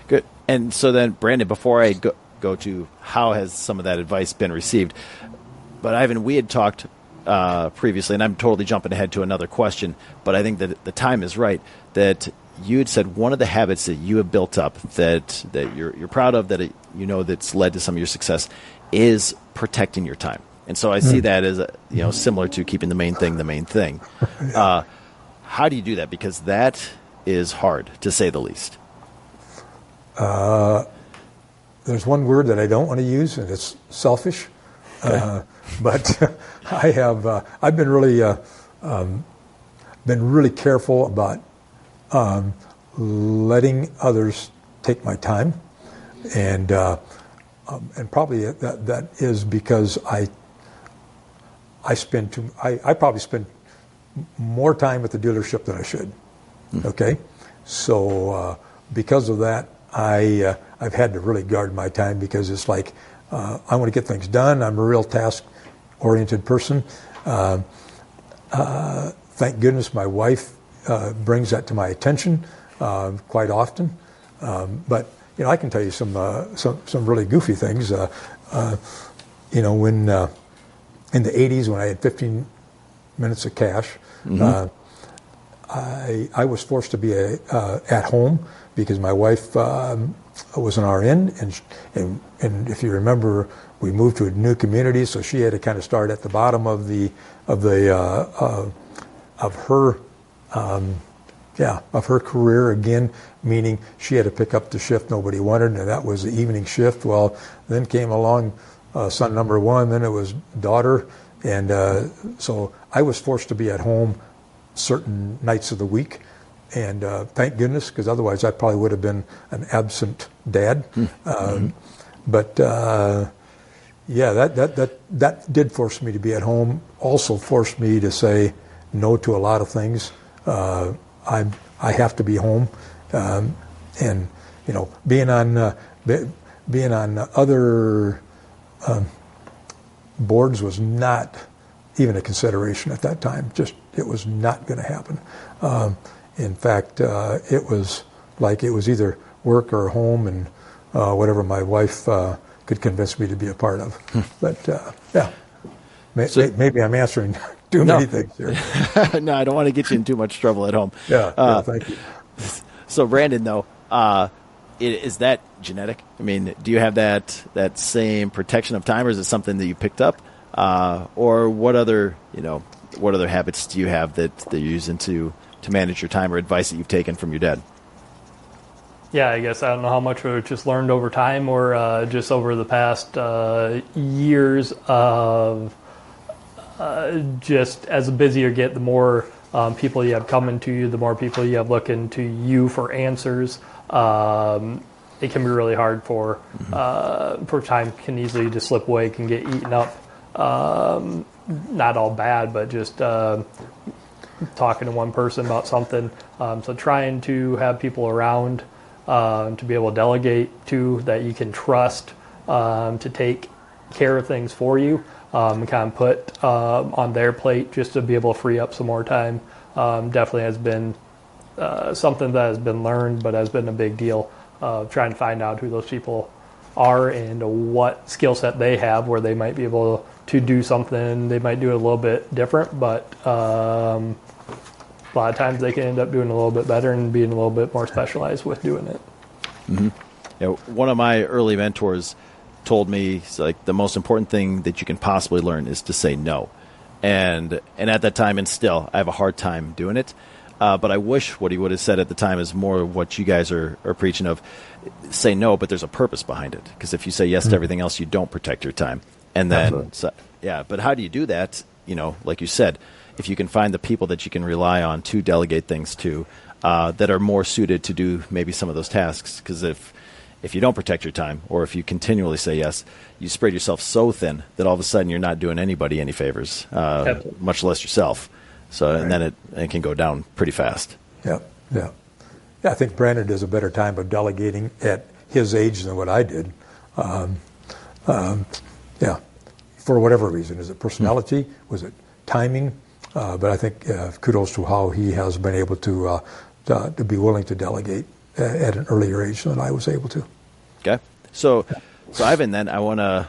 Good. And so then, Brandon, before I go to how has some of that advice been received, but Ivan, we had talked previously, and I'm totally jumping ahead to another question, but I think that the time is right, that you had said one of the habits that you have built up that you're proud of, that that's led to some of your success, is protecting your time. And so I see that as similar to keeping the main thing the main thing. How do you do that? Because that is hard, to say the least. There's one word that I don't want to use, and it's selfish. Okay. But I've been really careful about letting others take my time, and probably that is because I probably spend more time at the dealership than I should. Okay, so because of that, I've had to really guard my time, because it's like I want to get things done. I'm a real task-oriented person. Thank goodness my wife brings that to my attention quite often. But I can tell you some really goofy things. When in the 80s, when I had 15 minutes of cash, I was forced to be at home, because my wife was an RN, and if you remember, we moved to a new community, so she had to kind of start at the bottom of her career again, meaning she had to pick up the shift nobody wanted, and that was the evening shift. Well, then came along son number one, then it was daughter, and so I was forced to be at home certain nights of the week, and thank goodness, because otherwise I probably would have been an absent dad. But Yeah, that did force me to be at home. Also forced me to say no to a lot of things. I have to be home, and being on other boards was not even a consideration at that time. Just it was not going to happen. In fact, it was like it was either work or home, and whatever my wife could convince me to be a part of. But yeah, maybe I'm answering too many things here. No, I don't want to get you in too much trouble at home. Yeah, thank you. So Brandon, though, is that genetic? I mean, do you have that same protection of time, or is it something that you picked up? Or what other habits do you have that you're using to manage your time, or advice that you've taken from your dad? Yeah, I guess I don't know how much we just learned over time, or just over the past years of just as busy you get, the more people you have coming to you, the more people you have looking to you for answers. It can be really hard for time can easily just slip away, can get eaten up. Not all bad, but just talking to one person about something. So trying to have people around to be able to delegate to, that you can trust to take care of things for you, kind of put on their plate just to be able to free up some more time. Definitely has been something that has been learned, but has been a big deal. Trying to find out who those people are and what skill set they have, where they might be able to do something. They might do it a little bit different, but a lot of times they can end up doing a little bit better and being a little bit more specialized with doing it. Mm-hmm. Yeah, one of my early mentors told me, like, the most important thing that you can possibly learn is to say no. And at that time, and still, I have a hard time doing it. But I wish what he would have said at the time is more what you guys are preaching of. Say no, but there's a purpose behind it. Because if you say yes to everything else, you don't protect your time. And then, but how do you do that? Like you said, if you can find the people that you can rely on to delegate things to that are more suited to do maybe some of those tasks. Because if you don't protect your time, or if you continually say yes, you spread yourself so thin that all of a sudden you're not doing anybody any favors, much less yourself. So, and then it can go down pretty fast. Yeah. I think Brandon does a better time of delegating at his age than what I did. For whatever reason. Is it personality? Was it timing? But I think kudos to how he has been able to be willing to delegate at an earlier age than I was able to. Okay. So Ivan, then I want to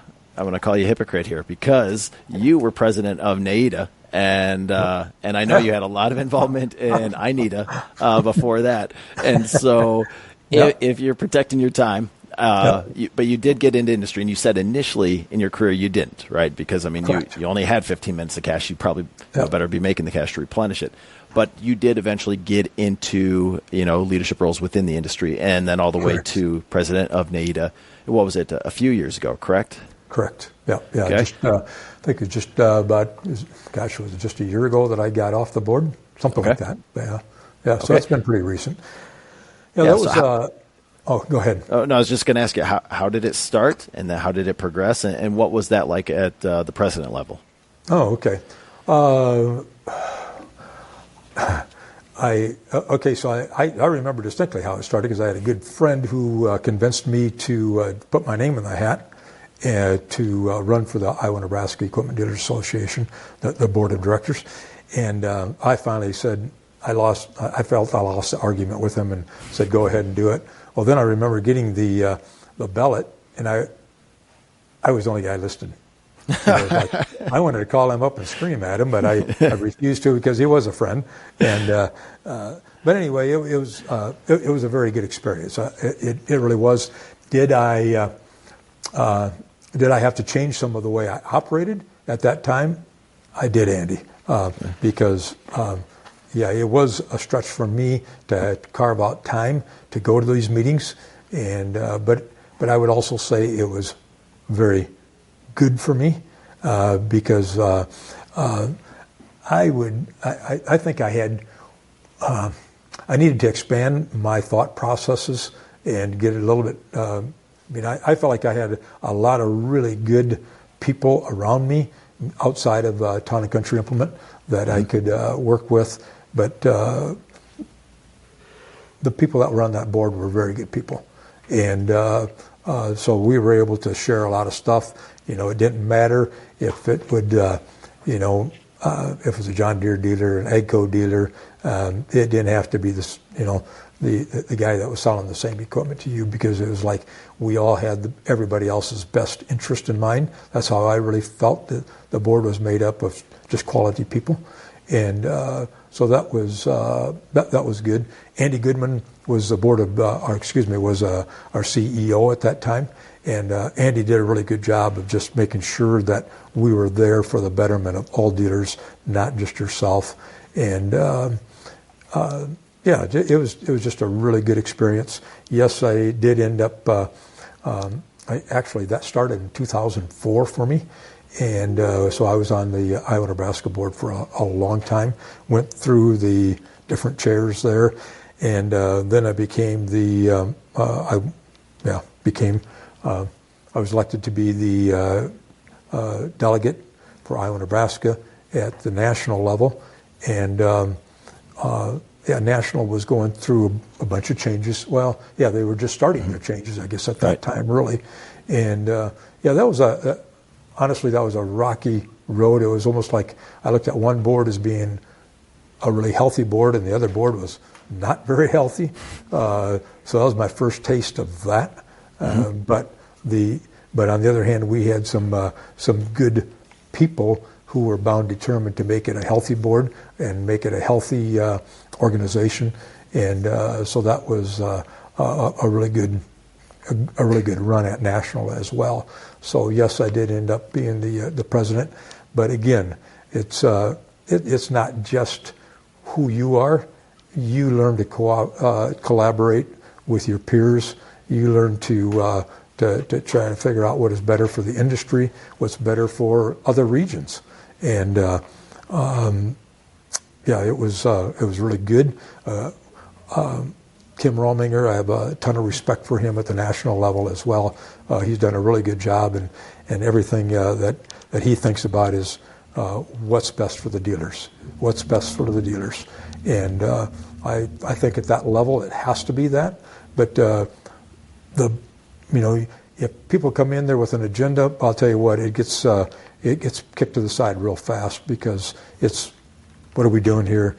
call you a hypocrite here, because you were president of NAIDA. And I know you had a lot of involvement in INEDA before that. And so if you're protecting your time, but you did get into industry, and you said initially in your career you didn't, right? Because, I mean, you only had 15 minutes of cash. You probably better be making the cash to replenish it. But you did eventually get into, leadership roles within the industry, and then all the way to president of NAIDA. What was it, a few years ago, correct? Correct. Yeah. Okay. I think it's just was it just a year ago that I got off the board? Something like that. Yeah. So that's been pretty recent. Yeah, that was. Go ahead. Oh, no, I was just going to ask you, how did it start, and then how did it progress, and what was that like at the president level? Oh, okay. So I remember distinctly how it started, because I had a good friend who convinced me to put my name in the hat to run for the Iowa-Nebraska Equipment Dealers Association, the board of directors. And I finally said, I felt I lost the argument with him, and said, go ahead and do it. Well, then I remember getting the ballot, and I was the only guy listed. I wanted to call him up and scream at him, but I refused to, because he was a friend. And but anyway, it was a very good experience. It really was. Did I have to change some of the way I operated at that time? I did, Andy, because it was a stretch for me to carve out time to go to these meetings, and but I would also say it was very good for me, because I think I needed to expand my thought processes and get a little bit. I felt like I had a lot of really good people around me outside of Town and Country Implement that I could work with, but the people that were on that board were very good people, and so we were able to share a lot of stuff. It didn't matter if it would, if it was a John Deere dealer, an AGCO dealer. It didn't have to be this, the guy that was selling the same equipment to you, because it was like we all had everybody else's best interest in mind. That's how I really felt that the board was made up of just quality people, and so that was good. Andy Goodman was the board of, our CEO at that time, and Andy did a really good job of just making sure that we were there for the betterment of all dealers, not just yourself. And it was just a really good experience. Yes, I did end up. That started in 2004 for me, and so I was on the Iowa Nebraska board for a long time. Went through the different chairs there, and then I became I was elected to be the delegate for Iowa Nebraska at the national level, and national was going through a bunch of changes. Well, they were just starting their changes, I guess, at that time, really. And that was honestly, that was a rocky road. It was almost like I looked at one board as being a really healthy board, and the other board was not very healthy. So that was my first taste of that. But on the other hand, we had some good people who were bound determined to make it a healthy board and make it a healthy organization, and so that was a really good run at national as well. So yes, I did end up being the president, but again, it's not just who you are. You learn to collaborate with your peers. You learn to try and figure out what is better for the industry, what's better for other regions, and it was really good. Kim Rominger, I have a ton of respect for him at the national level as well. He's done a really good job, and everything that he thinks about is what's best for the dealers. What's best for the dealers, and I think at that level it has to be that. But if people come in there with an agenda, I'll tell you what, it gets kicked to the side real fast, because it's, what are we doing here?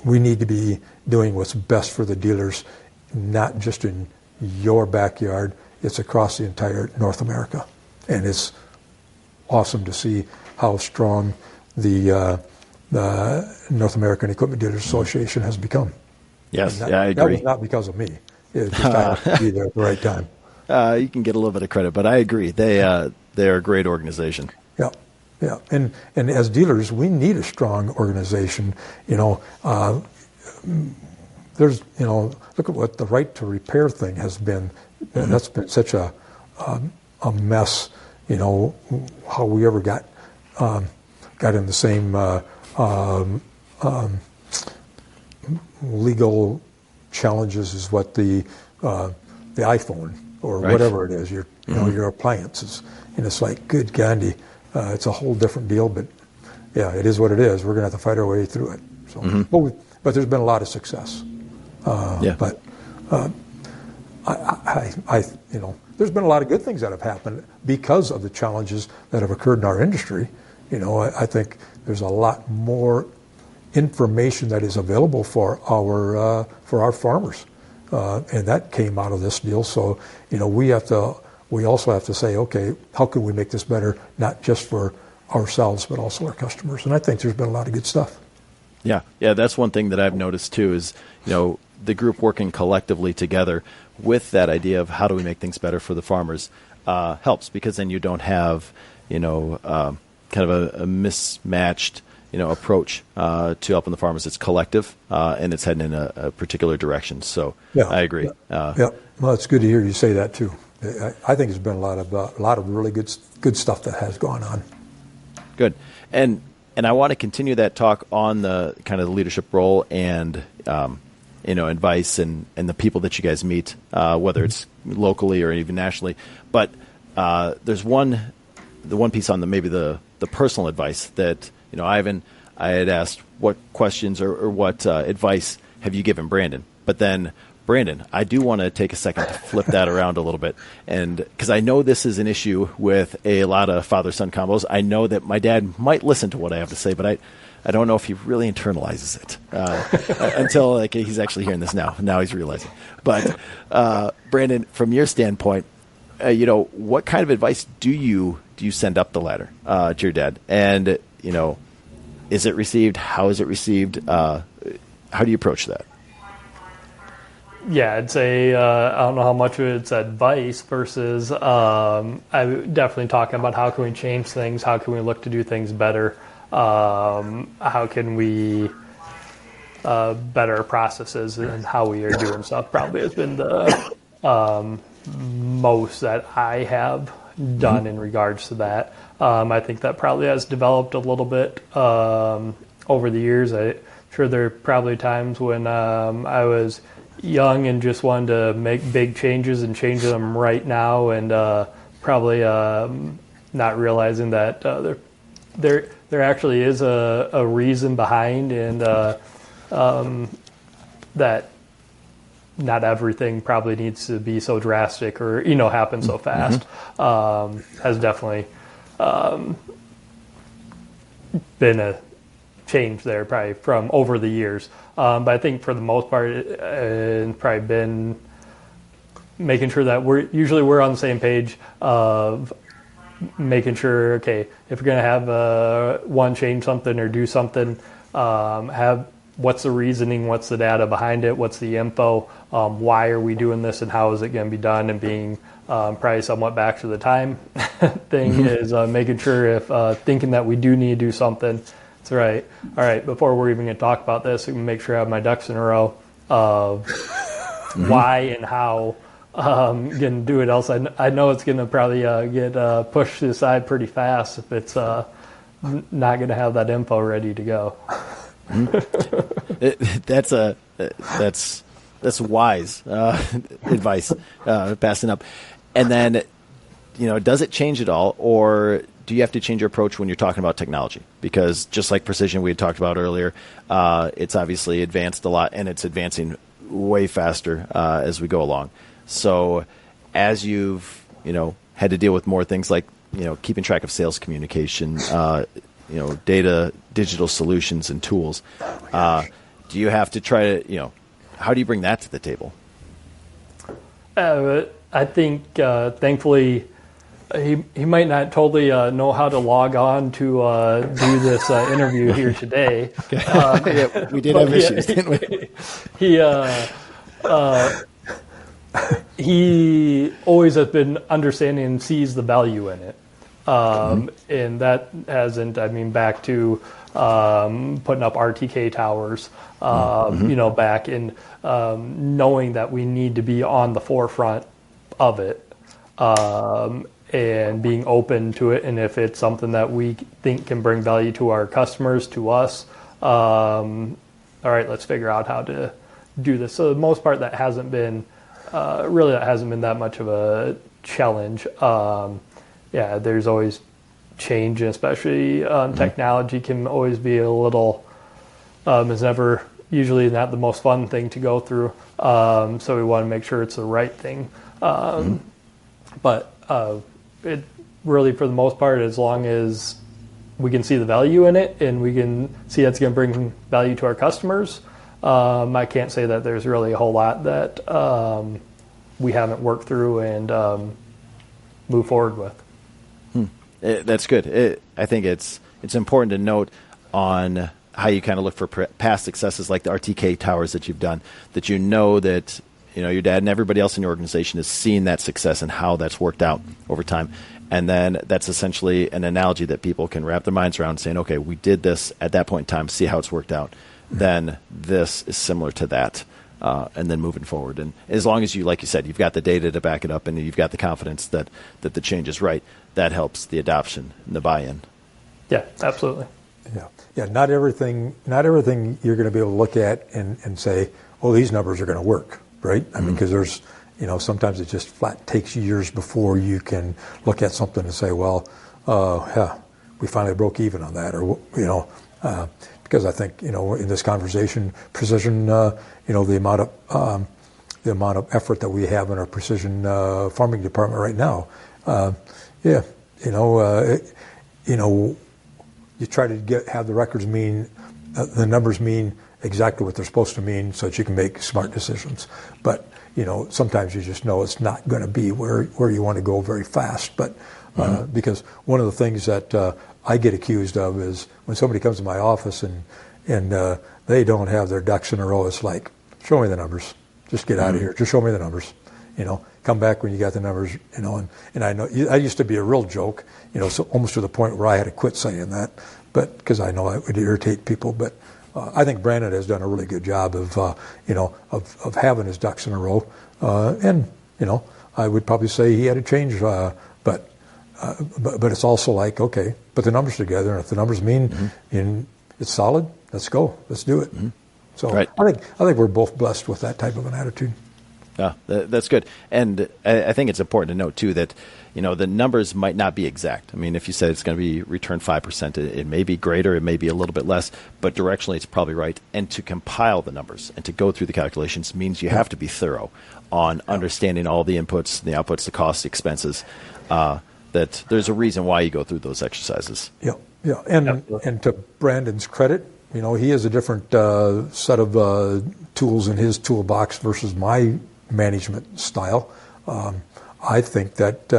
We need to be doing what's best for the dealers, not just in your backyard. It's across the entire North America, and it's awesome to see how strong the North American Equipment Dealers Association has become. Yes, I agree. That was not because of me. It just happened to be there at the right time. You can get a little bit of credit, but I agree. They're a great organization. Yeah, and as dealers, we need a strong organization. There's look at what the right to repair thing has been. That's been such a mess. How we ever got in the same legal challenges as what the iPhone or whatever it is, your appliances, and it's like, good Gandhi. It's a whole different deal, but it is what it is. We're going to have to fight our way through it. So, but there's been a lot of success. But there's been a lot of good things that have happened because of the challenges that have occurred in our industry. I think there's a lot more information that is available for our farmers, and that came out of this deal. So, we also have to say, okay, how can we make this better, not just for ourselves, but also our customers? And I think there's been a lot of good stuff. Yeah, that's one thing that I've noticed too is, the group working collectively together with that idea of how do we make things better for the farmers helps, because then you don't have, kind of a mismatched, approach to helping the farmers. It's collective and it's heading in a particular direction. So I agree. Well, it's good to hear you say that too. I think there's been a lot of really good stuff that has gone on. Good, and I want to continue that talk on the kind of the leadership role and advice and the people that you guys meet, whether it's locally or even nationally. But there's one the one piece on maybe the personal advice that, Ivan, I had asked what questions or what advice have you given Brandon? But then, Brandon, I do want to take a second to flip that around a little bit. And because I know this is an issue with a lot of father-son combos. I know that my dad might listen to what I have to say, but I don't know if he really internalizes it until he's actually hearing this now. Now he's realizing. But Brandon, from your standpoint, what kind of advice do you send up the ladder to your dad? And is it received? How is it received? How do you approach that? Yeah, I'd say I don't know how much of it's advice versus I'm definitely talking about how can we change things, how can we look to do things better, how can we better our processes and how we are doing stuff. Probably has been the most that I have done in regards to that. I think that probably has developed a little bit over the years. I'm sure there are probably times when I was young and just wanted to make big changes and change them right now, and probably not realizing that there actually is a reason behind, and that not everything probably needs to be so drastic or happen so fast. Has definitely been a change there probably from over the years. But I think for the most part, it's probably been making sure that we're on the same page of making sure, okay, if we're going to have one change something or do something, have what's the reasoning, what's the data behind it, what's the info, why are we doing this, and how is it going to be done, and being probably somewhat back to the time thing is making sure if thinking that we do need to do something, it's right. All right, before we're even going to talk about this, we can make sure I have my ducks in a row of why and how going to do it. Else, I know it's going to probably get pushed to the side pretty fast if it's not going to have that info ready to go. That's wise advice passing up. And then, does it change at all, or do you have to change your approach when you're talking about technology? Because just like precision we had talked about earlier, it's obviously advanced a lot, and it's advancing way faster as we go along. So as you've, had to deal with more things like, keeping track of sales communication, data, digital solutions and tools, do you have to try to, how do you bring that to the table? I think, thankfully, he might not totally know how to log on to do this interview here today. Yeah, we did have issues, didn't we? He always has been understanding and sees the value in it. And that hasn't, back to putting up RTK towers, back in knowing that we need to be on the forefront of it. And being open to it, and if it's something that we think can bring value to our customers, to us, all right, let's figure out how to do this. So the most part, that hasn't been that much of a challenge. There's always change, especially technology can always be a little, is never usually not the most fun thing to go through. So we want to make sure it's the right thing. But it really, for the most part, as long as we can see the value in it and we can see that's going to bring value to our customers, I can't say that there's really a whole lot that we haven't worked through and move forward with. That's good. I think it's important to note on how you kind of look for past successes like the RTK towers that you've done, that that your dad and everybody else in your organization has seen that success and how that's worked out over time. And then that's essentially an analogy that people can wrap their minds around, saying, okay, we did this at that point in time, see how it's worked out. Then this is similar to that, and then moving forward. And as long as you, like you said, you've got the data to back it up and you've got the confidence that the change is right, that helps the adoption and the buy-in. Yeah, absolutely. Yeah. Not everything you're going to be able to look at and say, oh, these numbers are going to work, right? Because there's, sometimes it just flat takes years before you can look at something and say, well, yeah, we finally broke even on that, or because I think in this conversation, precision, the amount of effort that we have in our precision farming department right now, you try to have the records mean, the numbers mean exactly what they're supposed to mean, so that you can make smart decisions. But sometimes you just know it's not going to be where you want to go very fast. But because one of the things that I get accused of is when somebody comes to my office and they don't have their ducks in a row, it's like, show me the numbers. Just get out of here. Just show me the numbers. Come back when you got the numbers. And I know I used to be a real joke. So almost to the point where I had to quit saying that, but because I know it would irritate people. But I think Brandon has done a really good job of of having his ducks in a row. And I would probably say he had to change. But it's also like, okay, put the numbers together, and if the numbers mean it's solid, let's go. Let's do it. So right. I think we're both blessed with that type of an attitude. Yeah, that's good. And I think it's important to note, too, that, the numbers might not be exact. I mean, if you said it's going to be return 5%, it may be greater, it may be a little bit less, but directionally it's probably right. And to compile the numbers and to go through the calculations means you have to be thorough on understanding all the inputs, the outputs, the costs, the expenses, that there's a reason why you go through those exercises. Yeah. And to Brandon's credit, he has a different set of tools in his toolbox versus my management style. I think that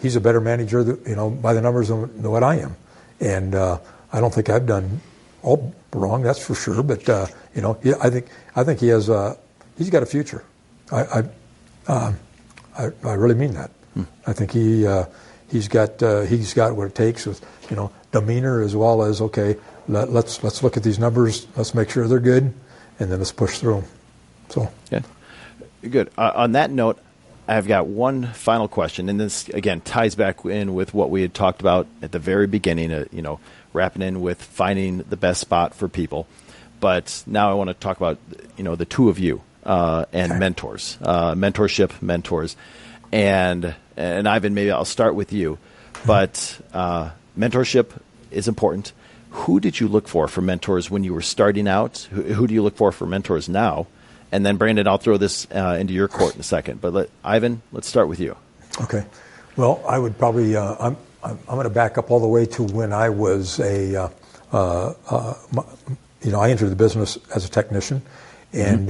he's a better manager, by the numbers than what I am, and I don't think I've done all wrong. That's for sure. But I think he's got a future. I really mean that. I think he's got what it takes with demeanor as well as okay. Let's look at these numbers. Let's make sure they're good, and then let's push through them. So yeah, good. On that note, I've got one final question, and this again ties back in with what we had talked about at the very beginning. Wrapping in with finding the best spot for people. But now I want to talk about the two of you and mentors, mentorship, mentors, and Ivan. Maybe I'll start with you, but mentorship is important. Who did you look for mentors when you were starting out? Who do you look for mentors now? And then, Brandon, I'll throw this into your court in a second. But Ivan, let's start with you. Okay. Well, I would probably I'm going to back up all the way to when I was I entered the business as a technician, and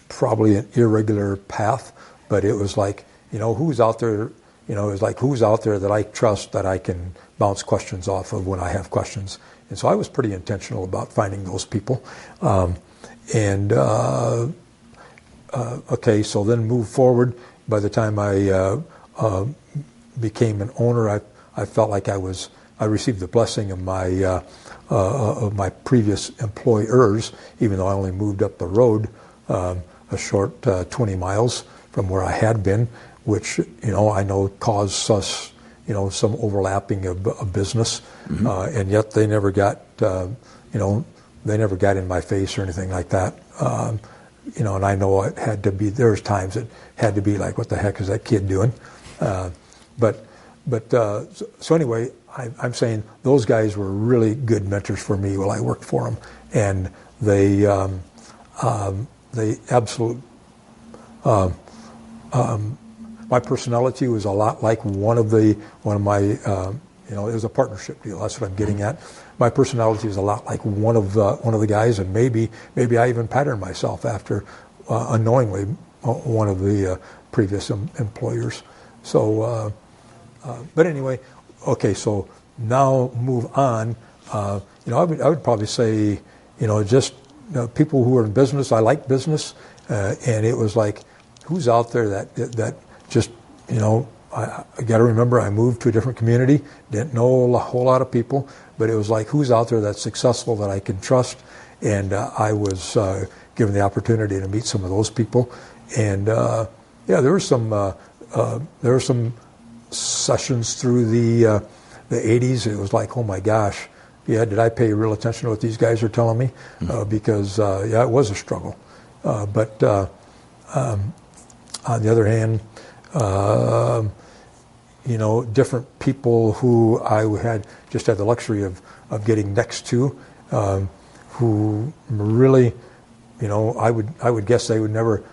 probably an irregular path, but it was like who's out there. It was like who's out there that I trust that I can bounce questions off of when I have questions. And so I was pretty intentional about finding those people. Okay, so then move forward. By the time I became an owner, I felt like I received the blessing of my previous employers, even though I only moved up the road a short 20 miles from where I had been, which I know caused us some overlapping of business, and yet they never got they never got in my face or anything like that. And I know it had to be. There's times it had to be like, what the heck is that kid doing? So anyway, I'm saying those guys were really good mentors for me while I worked for them, and they absolutely. My personality was a lot like one of my it was a partnership deal. That's what I'm getting at. My personality is a lot like one of the guys, and maybe I even patterned myself after unknowingly one of the previous employers. So, but anyway, okay. So now move on. I would probably say just people who are in business. I like business, and it was like who's out there that just I got to remember I moved to a different community, didn't know a whole lot of people, but it was like who's out there that's successful that I can trust, and I was given the opportunity to meet some of those people, and there were some sessions through the 80s. It was like, oh my gosh, did I pay real attention to what these guys are telling me? Because it was a struggle, but on the other hand. different people who I had the luxury of getting next to, who really, I would guess they would never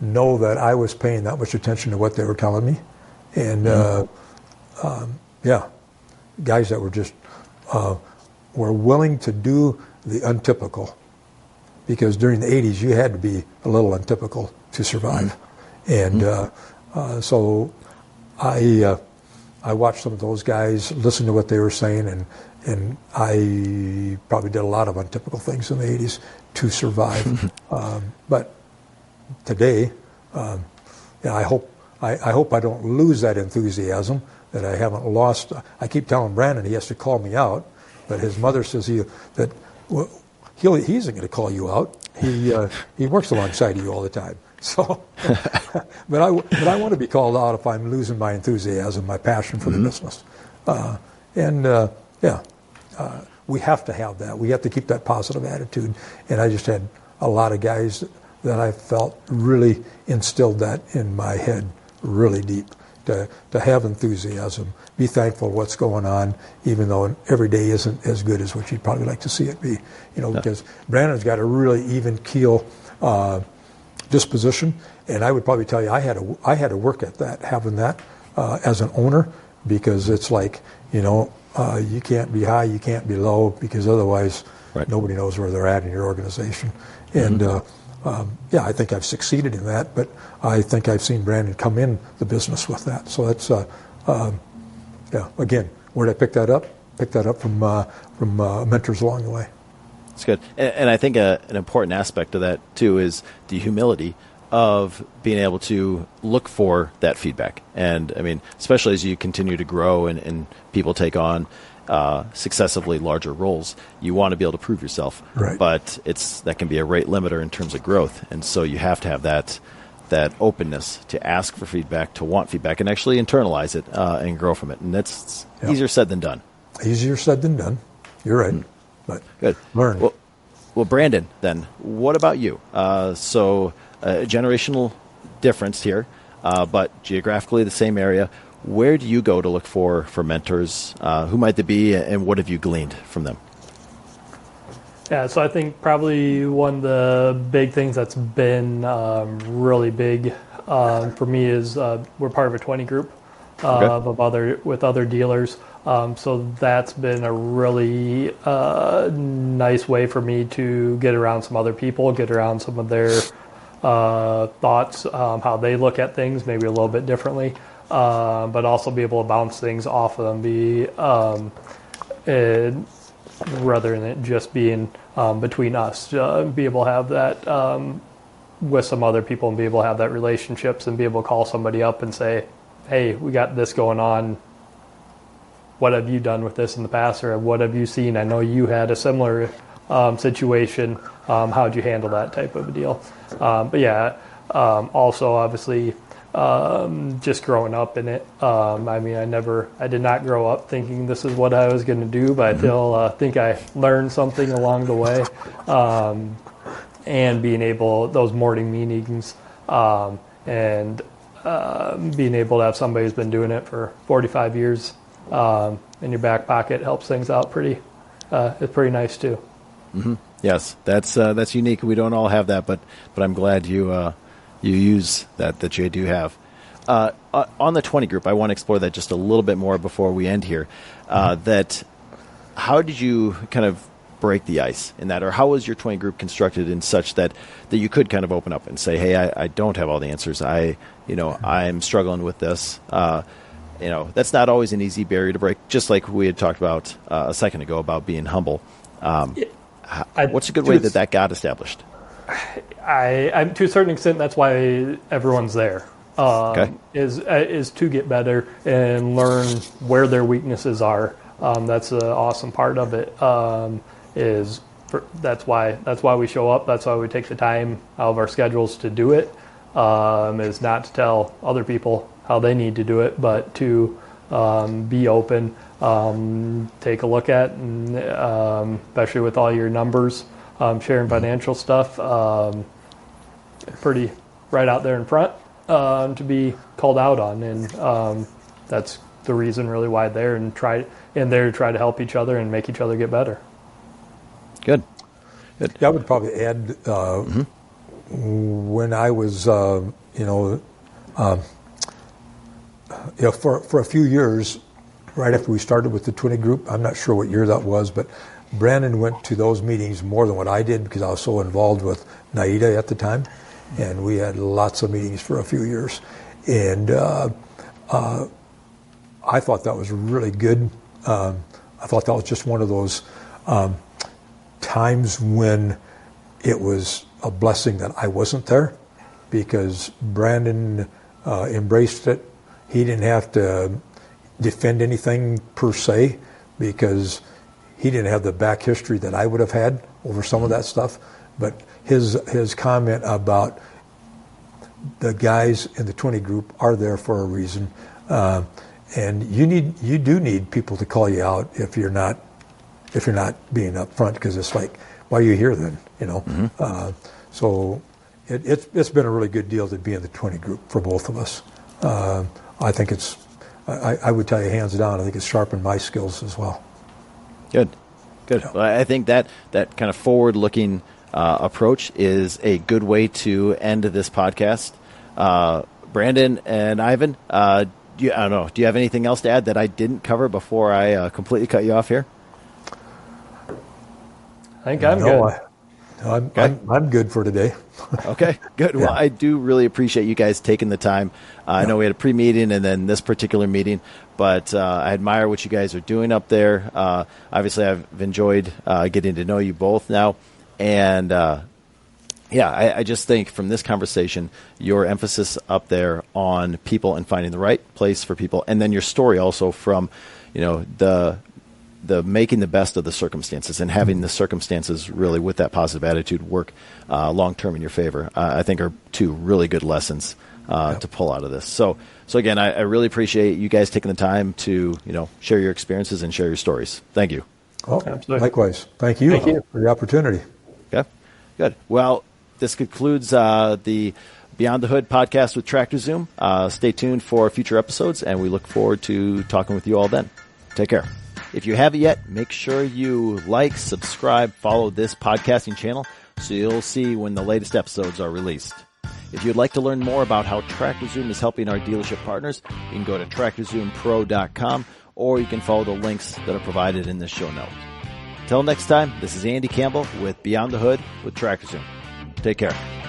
know that I was paying that much attention to what they were telling me, and guys that were just were willing to do the untypical, because during the 80s you had to be a little untypical to survive, and so I watched some of those guys, listened to what they were saying, and I probably did a lot of untypical things in the 80s to survive. But today, I hope I don't lose that enthusiasm, that I haven't lost. I keep telling Brandon he has to call me out, but his mother says he isn't going to call you out. He works alongside you all the time. So, but I want to be called out if I'm losing my enthusiasm, my passion for the business, we have to have that. We have to keep that positive attitude. And I just had a lot of guys that I felt really instilled that in my head, really deep, to have enthusiasm, be thankful for what's going on, even though every day isn't as good as what you'd probably like to see it be. Because Brandon's got a really even keel disposition, and I would probably tell you I had to work at that, having that as an owner, because it's like, you can't be high, you can't be low, because otherwise nobody knows where they're at in your organization. And I think I've succeeded in that, but I think I've seen Brandon come in the business with that. So that's again, where did I pick that up? Pick that up from mentors along the way. That's good. And I think an important aspect of that, too, is the humility of being able to look for that feedback. And, I mean, especially as you continue to grow and people take on successively larger roles, you want to be able to prove yourself. Right. But that can be a rate limiter in terms of growth. And so you have to have that openness to ask for feedback, to want feedback, and actually internalize it and grow from it. And that's easier said than done. Easier said than done. You're right. But good. Learn. Well, Brandon, then, what about you? So generational difference here, but geographically the same area. Where do you go to look for mentors? Who might they be, and what have you gleaned from them? Yeah, so I think probably one of the big things that's been really big for me is we're part of a 20 group with other dealers. So that's been a really nice way for me to get around some other people, get around some of their thoughts, how they look at things, maybe a little bit differently, but also be able to bounce things off of them, rather than it just being between us, be able to have that with some other people and be able to have that relationships and be able to call somebody up and say, hey, we got this going on. What have you done with this in the past, or what have you seen? I know you had a similar situation. How'd you handle that type of a deal? But yeah, also obviously just growing up in it. I mean, I did not grow up thinking this is what I was going to do, but I still think I learned something along the way. And being able, those morning meetings, and being able to have somebody who's been doing it for 45 years in your back pocket helps things out it's pretty nice too. Mm-hmm. Yes, that's unique. We don't all have that, but I'm glad you use that you do have. On the 20 group, I want to explore that just a little bit more before we end here. That how did you kind of break the ice in that, or how was your 20 group constructed in such that you could kind of open up and say, hey, I don't have all the answers. I'm struggling with this. That's not always an easy barrier to break, just like we had talked about a second ago about being humble. What's a good way that got established? I to a certain extent, that's why everyone's there. Is to get better and learn where their weaknesses are. That's an awesome part of it. That's why we show up. That's why we take the time out of our schedules to do it. Is not to tell other people how they need to do it, but to be open, take a look at, and especially with all your numbers, sharing financial stuff, pretty right out there in front. to be called out on, and that's the reason really why they're there to try to help each other and make each other get better. Good. Yeah, I would probably add, when I was, for a few years, right after we started with the 20 group, I'm not sure what year that was, but Brandon went to those meetings more than what I did because I was so involved with NAIDA at the time, and we had lots of meetings for a few years. And I thought that was really good. I thought that was just one of those times when it was a blessing that I wasn't there, because Brandon embraced it. He didn't have to defend anything per se, because he didn't have the back history that I would have had over some of that stuff. But his comment about the guys in the 20 group are there for a reason, and you do need people to call you out if you're not being up front, because it's like, why are you here then? So it's been a really good deal to be in the 20 group for both of us. I think I would tell you hands down, I think it's sharpened my skills as well. Good. Yeah. Well, I think that kind of forward-looking approach is a good way to end this podcast. Brandon and Ivan, I don't know, do you have anything else to add that I didn't cover before I completely cut you off here? I think I'm good. I'm good for today. Okay, good. Well, I do really appreciate you guys taking the time. I know we had a pre-meeting and then this particular meeting, but I admire what you guys are doing up there. Obviously, I've enjoyed getting to know you both now. And, I just think from this conversation, your emphasis up there on people and finding the right place for people, and then your story also from, the making the best of the circumstances and having the circumstances really with that positive attitude work long-term in your favor, I think are two really good lessons to pull out of this. So again, I really appreciate you guys taking the time to, share your experiences and share your stories. Thank you. Oh, likewise. Thank you for the opportunity. Okay, good. Well, this concludes the Beyond the Hood podcast with Tractor Zoom. Stay tuned for future episodes, and we look forward to talking with you all then. Take care. If you haven't yet, make sure you like, subscribe, follow this podcasting channel so you'll see when the latest episodes are released. If you'd like to learn more about how Tractor Zoom is helping our dealership partners, you can go to TractorZoomPro.com, or you can follow the links that are provided in this show note. Until next time, this is Andy Campbell with Beyond the Hood with Tractor Zoom. Take care.